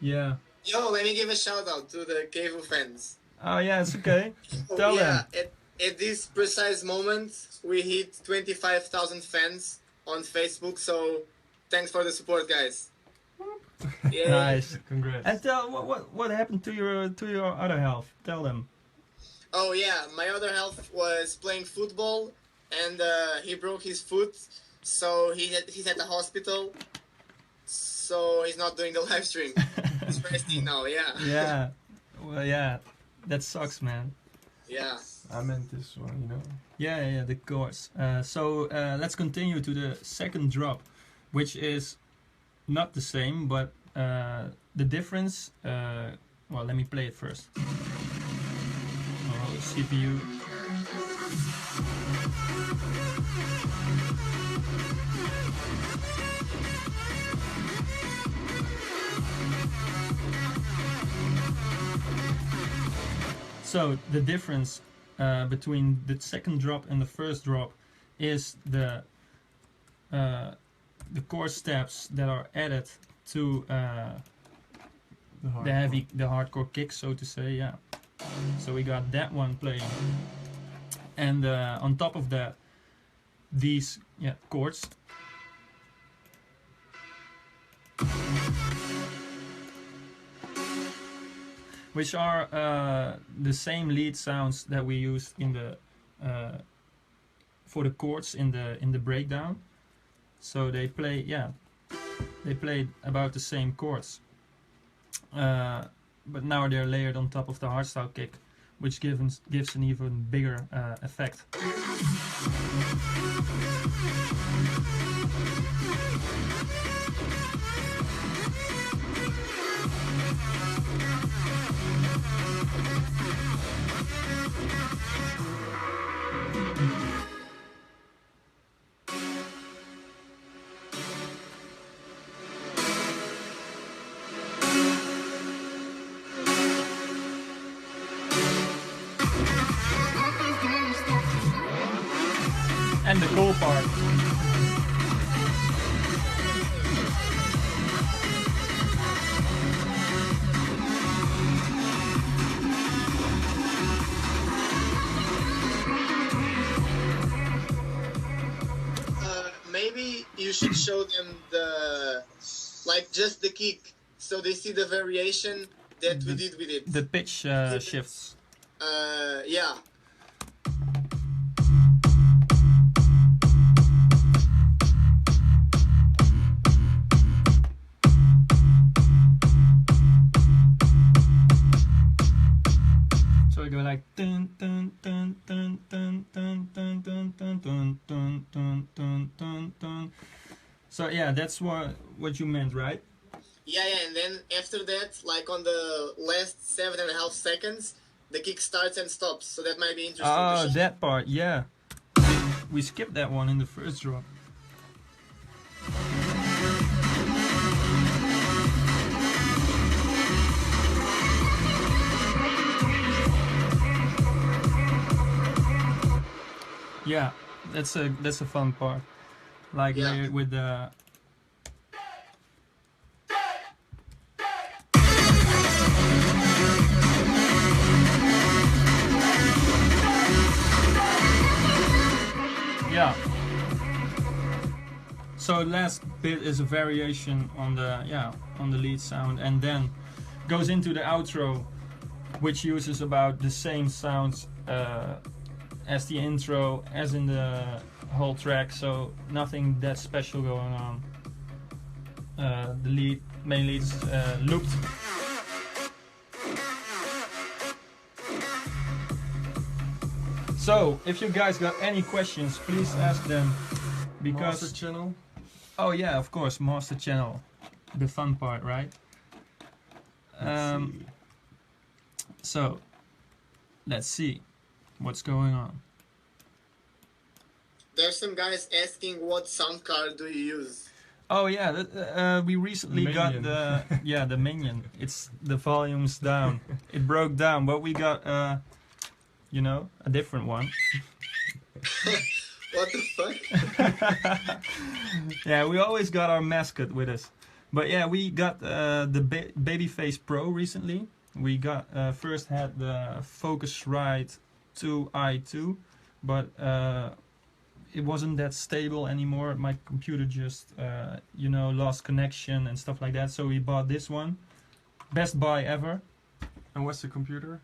Yeah. Yo, let me give a shout out to the Kevu fans. Oh yeah, it's okay. Tell yeah, them. at this precise moment, we hit 25,000 fans on Facebook. So thanks for the support, guys. Yeah. Nice. Congrats. And tell what happened to your other half. Tell them. Oh yeah, my other half was playing football, and he broke his foot, so he's at the hospital. So he's not doing the live stream. He's resting now. Yeah. Yeah. Well, yeah. That sucks, man. Yeah. I meant this one, you know. Yeah, the chords. So let's continue to the second drop, which is not the same, but the difference. Well, let me play it first. Oh, CPU. So the difference between the second drop and the first drop is the chord steps that are added to the hardcore kick, so to say. Yeah. So we got that one playing, and on top of that, these chords. Which are the same lead sounds that we used in the for the chords in the breakdown. So they play about the same chords, but now they're layered on top of the hardstyle kick, which gives an even bigger effect. And the cool part. Maybe you should show them just the kick, so they see the variation that we did with it. The pitch shifts. Yeah. So we go like dun dun dun dun dun dun dun dun dun dun dun dun dun dun dun. So yeah, that's what you meant, right? Yeah, and then after that, like on the last 7.5 seconds, the kick starts and stops. So that might be interesting. Oh, that part, yeah. We skipped that one in the first drop. Yeah, that's a fun part. Like with the yeah. So last bit is a variation on the lead sound, and then goes into the outro, which uses about the same sounds as the intro, as in the whole track. So nothing that special going on. The main lead's looped. So if you guys got any questions, please ask them. Because Master channel. oh yeah, of course, master channel, the fun part, right? Let's see. So let's see what's going on. There's some guys asking what sound card do you use? Oh yeah, we recently got Minion. the Minion. It's the volume's down. It broke down, but we got you know, a different one. What the fuck? Yeah, we always got our mascot with us. But yeah, we got the Babyface Pro recently. We got first had the Focusrite 2i2, but it wasn't that stable anymore. My computer just you know, lost connection and stuff like that. So we bought this one. Best buy ever. And what's the computer?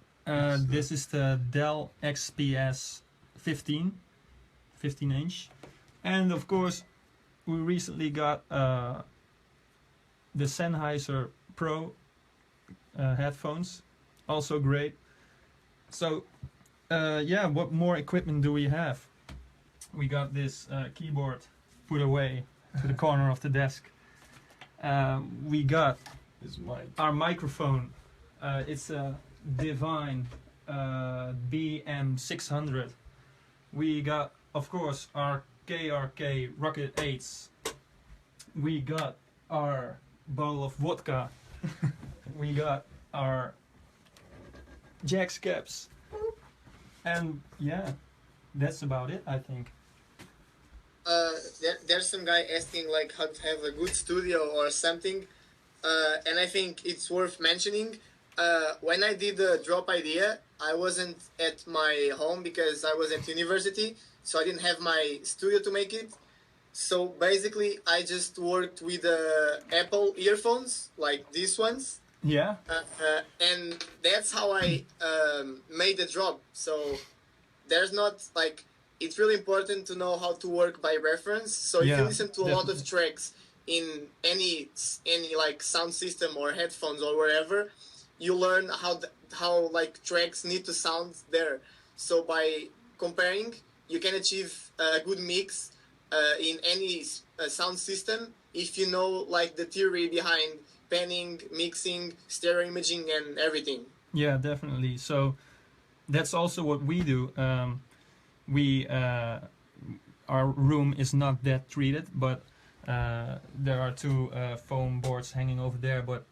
This is the Dell XPS 15 inch, and of course we recently got the Sennheiser Pro headphones, also great. So yeah, what more equipment do we have? We got this keyboard put away to the corner of the desk. We got This mic. our microphone. It's a Divine BM600. We got, of course, our KRK Rocket 8s. We got our bottle of vodka. We got our JAGGS caps. And yeah, that's about it, I think. There's some guy asking like how to have a good studio or something, and I think it's worth mentioning. When I did the drop idea, I wasn't at my home because I was at university, so I didn't have my studio to make it. So basically, I just worked with Apple earphones, like these ones, Yeah, and that's how I made the drop. So there's not like, it's really important to know how to work by reference. So if Yeah, you listen to a lot of definitely. tracks in any like sound system or headphones or wherever, you learn how like tracks need to sound there. So by comparing, you can achieve a good mix in any sound system if you know like the theory behind panning, mixing, stereo imaging, and everything. yeah, definitely. So that's also what we do. We our room is not that treated, but there are two foam boards hanging over there. But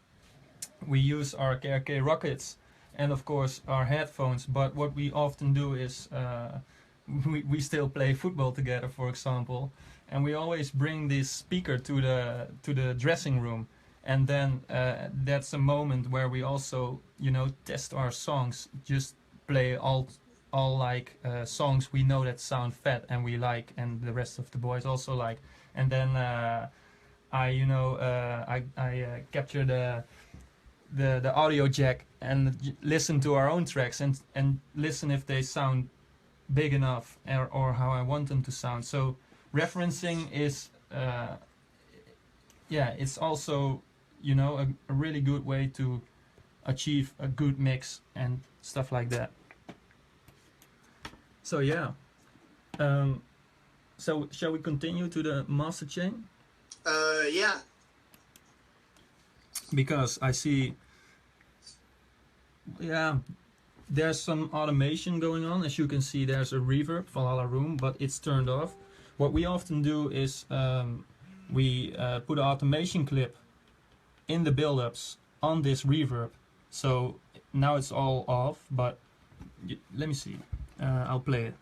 we use our KRK Rockets and of course our headphones. But what we often do is we still play football together, for example, and we always bring this speaker to the dressing room. And then that's a moment where we also, you know, test our songs. Just play all like songs we know that sound fat and we like, and the rest of the boys also like. And then I capture the audio jack and listen to our own tracks and listen if they sound big enough or how I want them to sound. So referencing is yeah, it's also, you know, a really good way to achieve a good mix and stuff like that. So yeah, so shall we continue to the master chain? Yeah. Because I see, yeah, there's some automation going on. As you can see, there's a reverb, Valhalla Room, but it's turned off. What we often do is we put an automation clip in the build-ups on this reverb. So now it's all off, but let me see. I'll play it.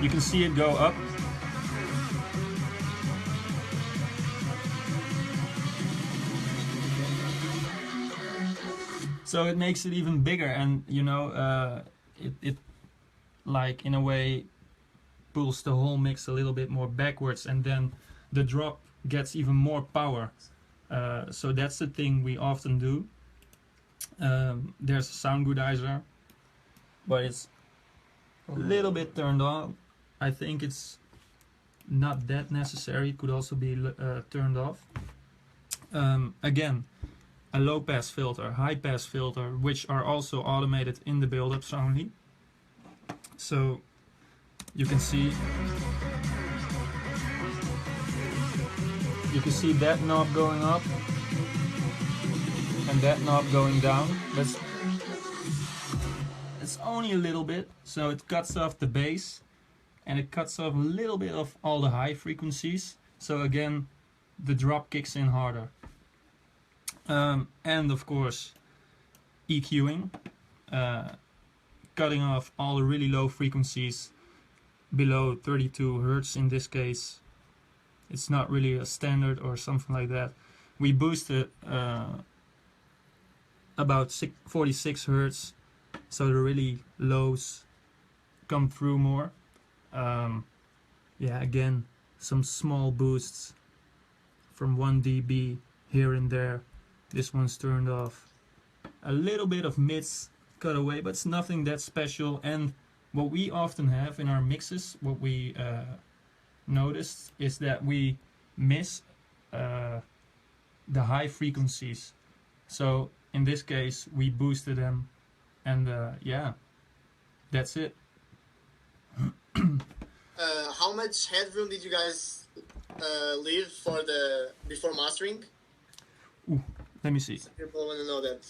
You can see it go up. So it makes it even bigger, and you know, it like in a way pulls the whole mix a little bit more backwards, and then the drop gets even more power. So that's the thing we often do. There's a sound goodizer, but it's a little bit turned on. I think it's not that necessary. It could also be turned off. Again, a low pass filter, high pass filter, which are also automated in the build-ups only. So you can see that knob going up and that knob going down. It's only a little bit, so it cuts off the bass and it cuts off a little bit of all the high frequencies. So again, the drop kicks in harder. And of course, EQing, cutting off all the really low frequencies below 32 Hertz in this case. It's not really a standard or something like that. We boosted about 46 Hertz, so the really lows come through more. Yeah, again, some small boosts from 1 dB here and there. This one's turned off. A little bit of mids cut away, but it's nothing that special. And what we often have in our mixes, what we noticed is that we miss the high frequencies. So in this case, we boosted them, and yeah, that's it. How much headroom did you guys leave for the before mastering? Ooh, let me see. People want to know that.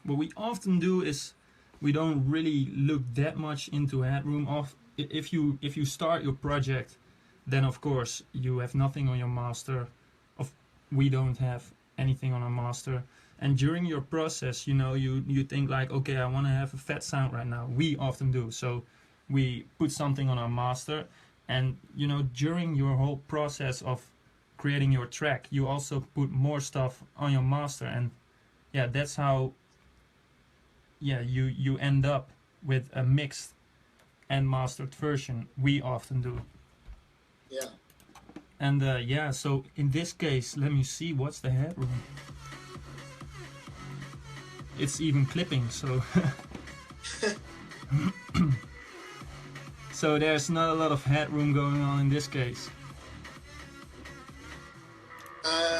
What we often do is we don't really look that much into headroom. If you start your project, then of course you have nothing on your master. We don't have anything on our master. And during your process, you think like, okay, I want to have a fat sound right now. We often do. So we put something on our master, and during your whole process of creating your track, you also put more stuff on your master, and yeah, that's how you end up with a mixed and mastered version. We often do. Yeah. And yeah, so in this case, let me see, what's the headroom? It's even clipping, so so there's not a lot of headroom going on in this case.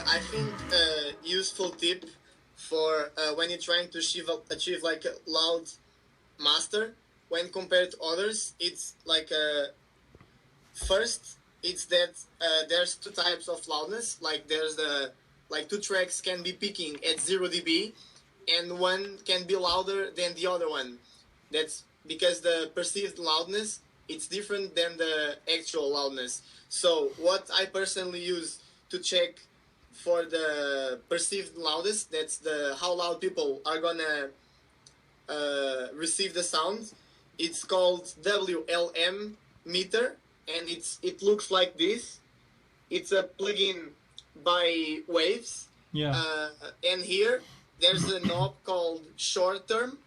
I think a useful tip for when you're trying to achieve like a loud master, when compared to others, it's like first it's that there's two types of loudness. Like there's two tracks can be peaking at 0 dB, and one can be louder than the other one. That's because the perceived loudness, it's different than the actual loudness. So what I personally use to check for the perceived loudness, that's how loud people are gonna receive the sound. It's called WLM meter, and it looks like this. It's a plugin by Waves. Yeah. And here there's a knob called short term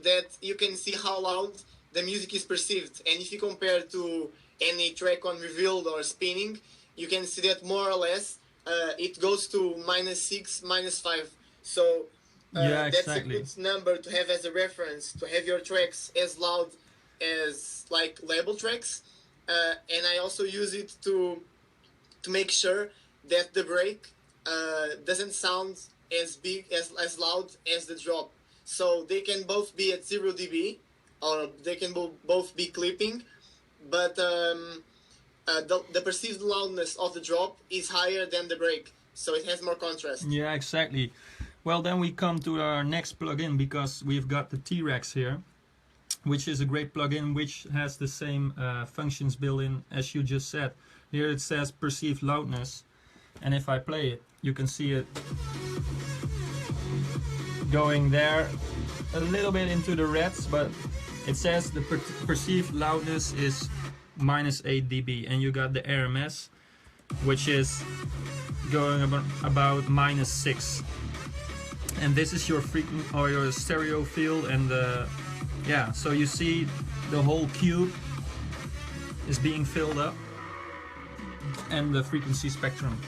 that you can see how loud the music is perceived. And if you compare to any track on revealed or spinning, you can see that more or less it goes to -6, -5. So yeah, that's exactly. a good number to have as a reference, to have your tracks as loud as like label tracks. And I also use it to make sure that the break doesn't sound as big, as loud as the drop. So they can both be at 0 dB, or they can both be clipping, but the perceived loudness of the drop is higher than the break, so it has more contrast. Yeah, exactly. Well, then we come to our next plugin, because we've got the T-Rex here, which is a great plugin which has the same functions built in as you just said. Here it says perceived loudness, and if I play it, you can see it going there a little bit into the reds, but it says the perceived loudness is -8 dB, and you got the RMS, which is going about -6, and this is your frequency or your stereo field. And yeah, so you see the whole cube is being filled up, and the frequency spectrum.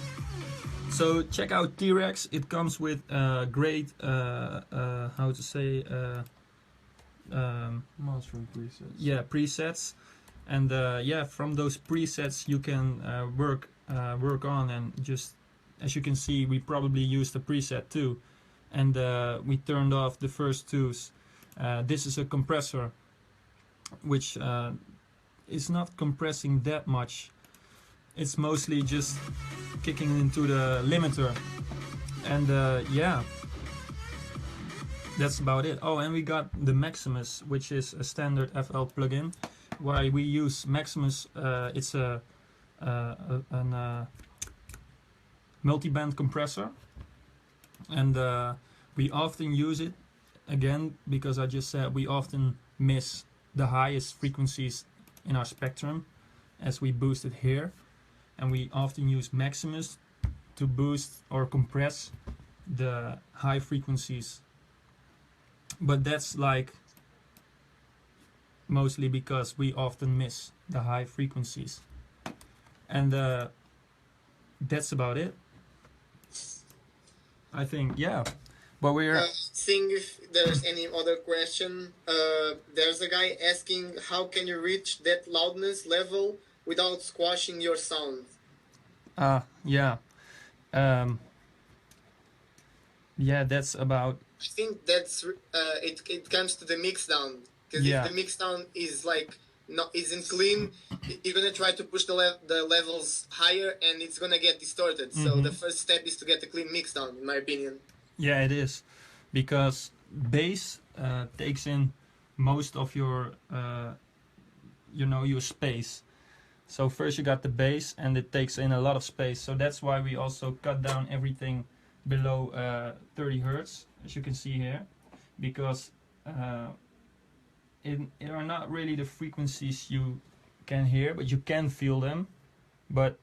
So check out T-Rex. It comes with great how to say Mastering presets. yeah, presets, and yeah, from those presets you can work on and just as you can see, we probably used a preset too, and we turned off the first twos. This is a compressor which is not compressing that much. It's mostly just kicking into the limiter, and yeah, that's about it. Oh, and we got the Maximus, which is a standard FL plugin. Why we use Maximus, it's a multi-band compressor, and we often use it, again, because I just said we often miss the highest frequencies in our spectrum as we boost it here, and we often use Maximus to boost or compress the high frequencies. But that's like mostly because we often miss the high frequencies, and that's about it, I think. Yeah, but we're seeing if there's any other question. There's a guy asking, how can you reach that loudness level without squashing your sound? yeah, yeah, that's about. I think that's it comes to the mix down, because Yeah. if the mix down is like isn't clean, you're gonna try to push the levels higher and it's gonna get distorted. So the first step is to get a clean mix down, in my opinion. Yeah, it is, because bass takes in most of your your space. So first you got the bass, and it takes in a lot of space. So that's why we also cut down everything below 30 hertz, as you can see here, because it are not really the frequencies you can hear, but you can feel them. But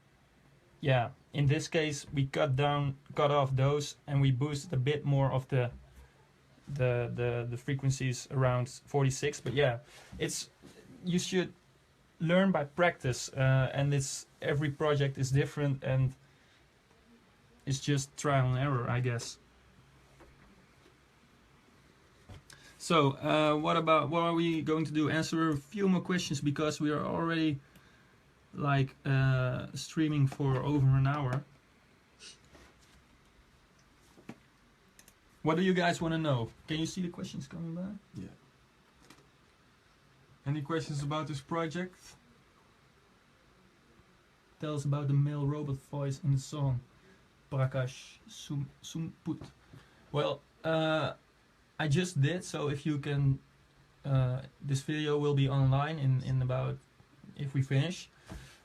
yeah, in this case we cut off those, and we boosted a bit more of the frequencies around 46. But yeah, you should learn by practice, and every project is different, and it's just trial and error, I guess. So what are we going to do? Answer a few more questions, because we are already like streaming for over an hour. What do you guys want to know? Can you see the questions coming by? Yeah. Any questions about this project? Tell us about the male robot voice in the song Prakash Sumput. Well, I just did, so if you can, this video will be online in about, if we finish,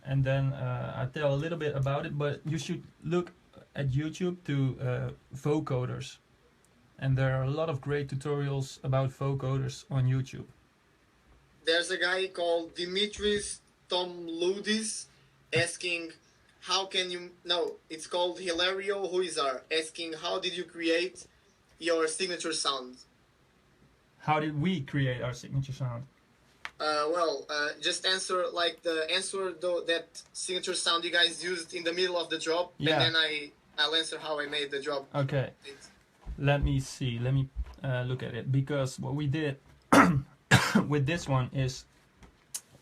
and then I tell a little bit about it. But you should look at YouTube to vocoders, and there are a lot of great tutorials about vocoders on YouTube. There's a guy called Dimitris Tomludis asking, how can you... No, it's called Hilario Huizar, asking, how did you create your signature sound? How did we create our signature sound? Just answer that signature sound you guys used in the middle of the drop, Yeah. and then I'll answer how I made the drop. Okay, let me see. Let me look at it, because what we did with this one is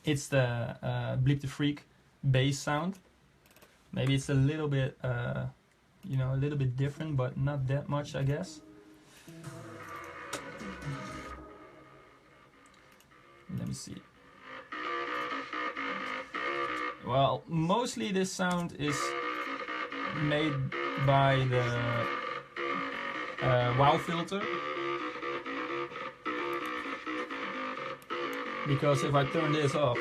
it's the Bleep the Freak bass sound. Maybe it's a little bit, a little bit different, but not that much, I guess. Let me see. Well, mostly this sound is made by the wow filter, because if I turn this off,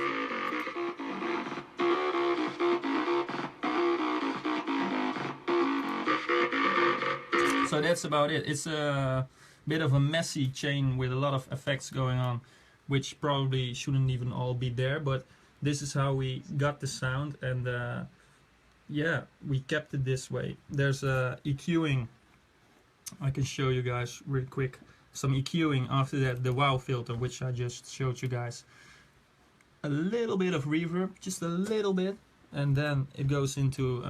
so that's about it. It's a bit of a messy chain with a lot of effects going on, which probably shouldn't even all be there, but this is how we got the sound, and yeah, we kept it this way. There's EQing. I can show you guys real quick. Some EQing after that, the wow filter, which I just showed you guys. A little bit of reverb, just a little bit, and then it goes into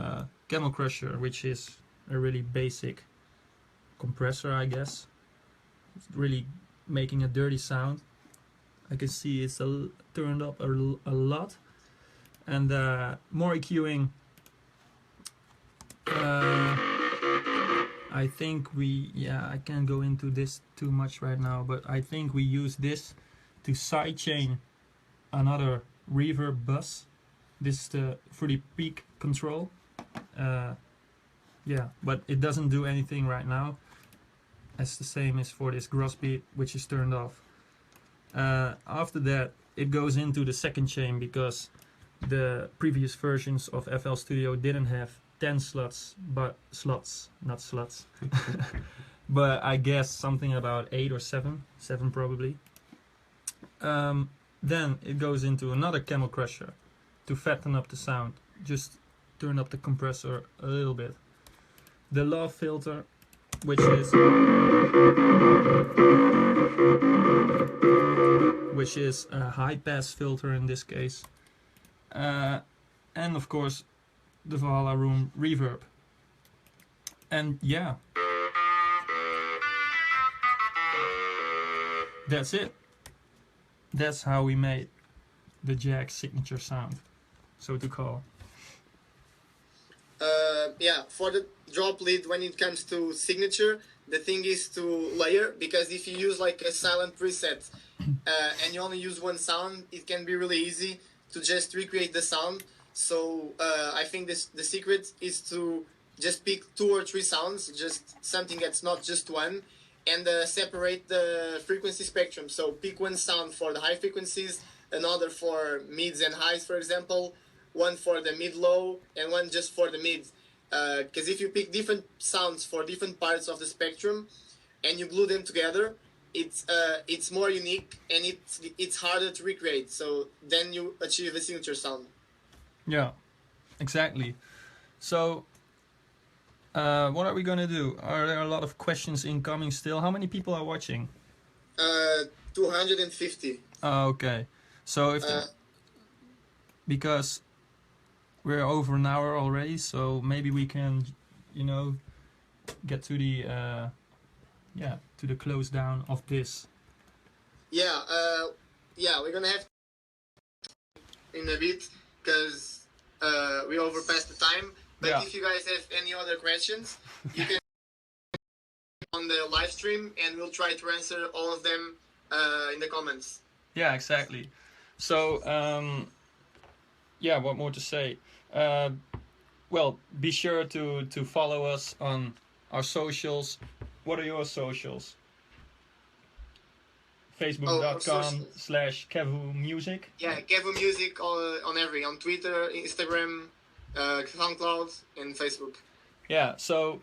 Camel Crusher, which is a really basic compressor, I guess. It's really making a dirty sound. I can see it's turned up a lot, and more EQing. I think I can't go into this too much right now, but I think we use this to sidechain another reverb bus. This is for the peak control. Yeah, but it doesn't do anything right now. It's the same as for this gross beat, which is turned off. After that, it goes into the second chain because the previous versions of FL Studio didn't have 10 slots, but slots, not sluts. But I guess something about 8 or 7 probably. Then it goes into another Camel Crusher to fatten up the sound. Just turn up the compressor a little bit. The low filter, which is a high pass filter in this case, and of course the Valhalla Room reverb. And yeah, that's it. That's how we made the JAGGS signature sound, so to call. Yeah, for the drop lead, when it comes to signature, the thing is to layer, because if you use like a silent preset and you only use one sound, it can be really easy to just recreate the sound. So I think the secret is to just pick 2 or 3 sounds, just something that's not just one, and separate the frequency spectrum. So pick one sound for the high frequencies, another for mids and highs, for example, one for the mid-low, and one just for the mids. Because if you pick different sounds for different parts of the spectrum and you glue them together, it's more unique and it's harder to recreate. So then you achieve a signature sound. Yeah, exactly. So what are we gonna do? Are there a lot of questions incoming still? How many people are watching? 250. Okay. So if because we're over an hour already, so maybe we can, get to the to the close down of this. Yeah, we're gonna have in a bit because we overpassed the time. But Yeah. if you guys have any other questions, you can on the live stream, and we'll try to answer all of them in the comments. Yeah, exactly. So what more to say? Well, be sure to follow us on our socials. What are your socials? Facebook.com/Kevu Music. Yeah, Kevu Music on Twitter, Instagram, SoundCloud, and Facebook. Yeah, so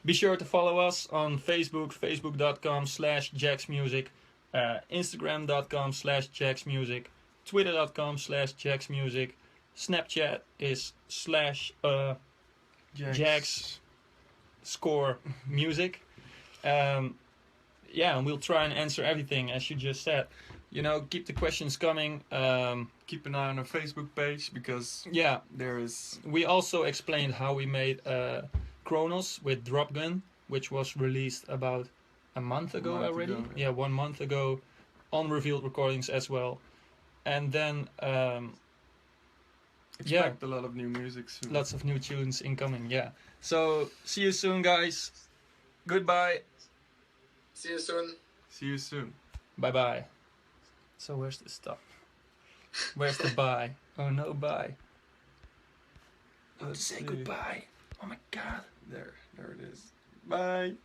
be sure to follow us on Facebook, facebook.com/JAGGSmusic, Instagram.com/JAGGSmusic, Twitter.com/JAGGSmusic, Snapchat is /JAGGS_music. And we'll try and answer everything as you just said. Keep the questions coming. Keep an eye on our Facebook page because there is. We also explained how we made Kronos with Drop Gun, which was released about a month ago already. 1 month ago, on Revealed Recordings as well. And then expect a lot of new music soon. Lots of new tunes incoming. Yeah. So see you soon, guys. Goodbye. See you soon. See you soon. Bye bye. So where's the stop? Where's the bye? Oh no, bye. Let's say goodbye. Oh my god. There it is. Bye.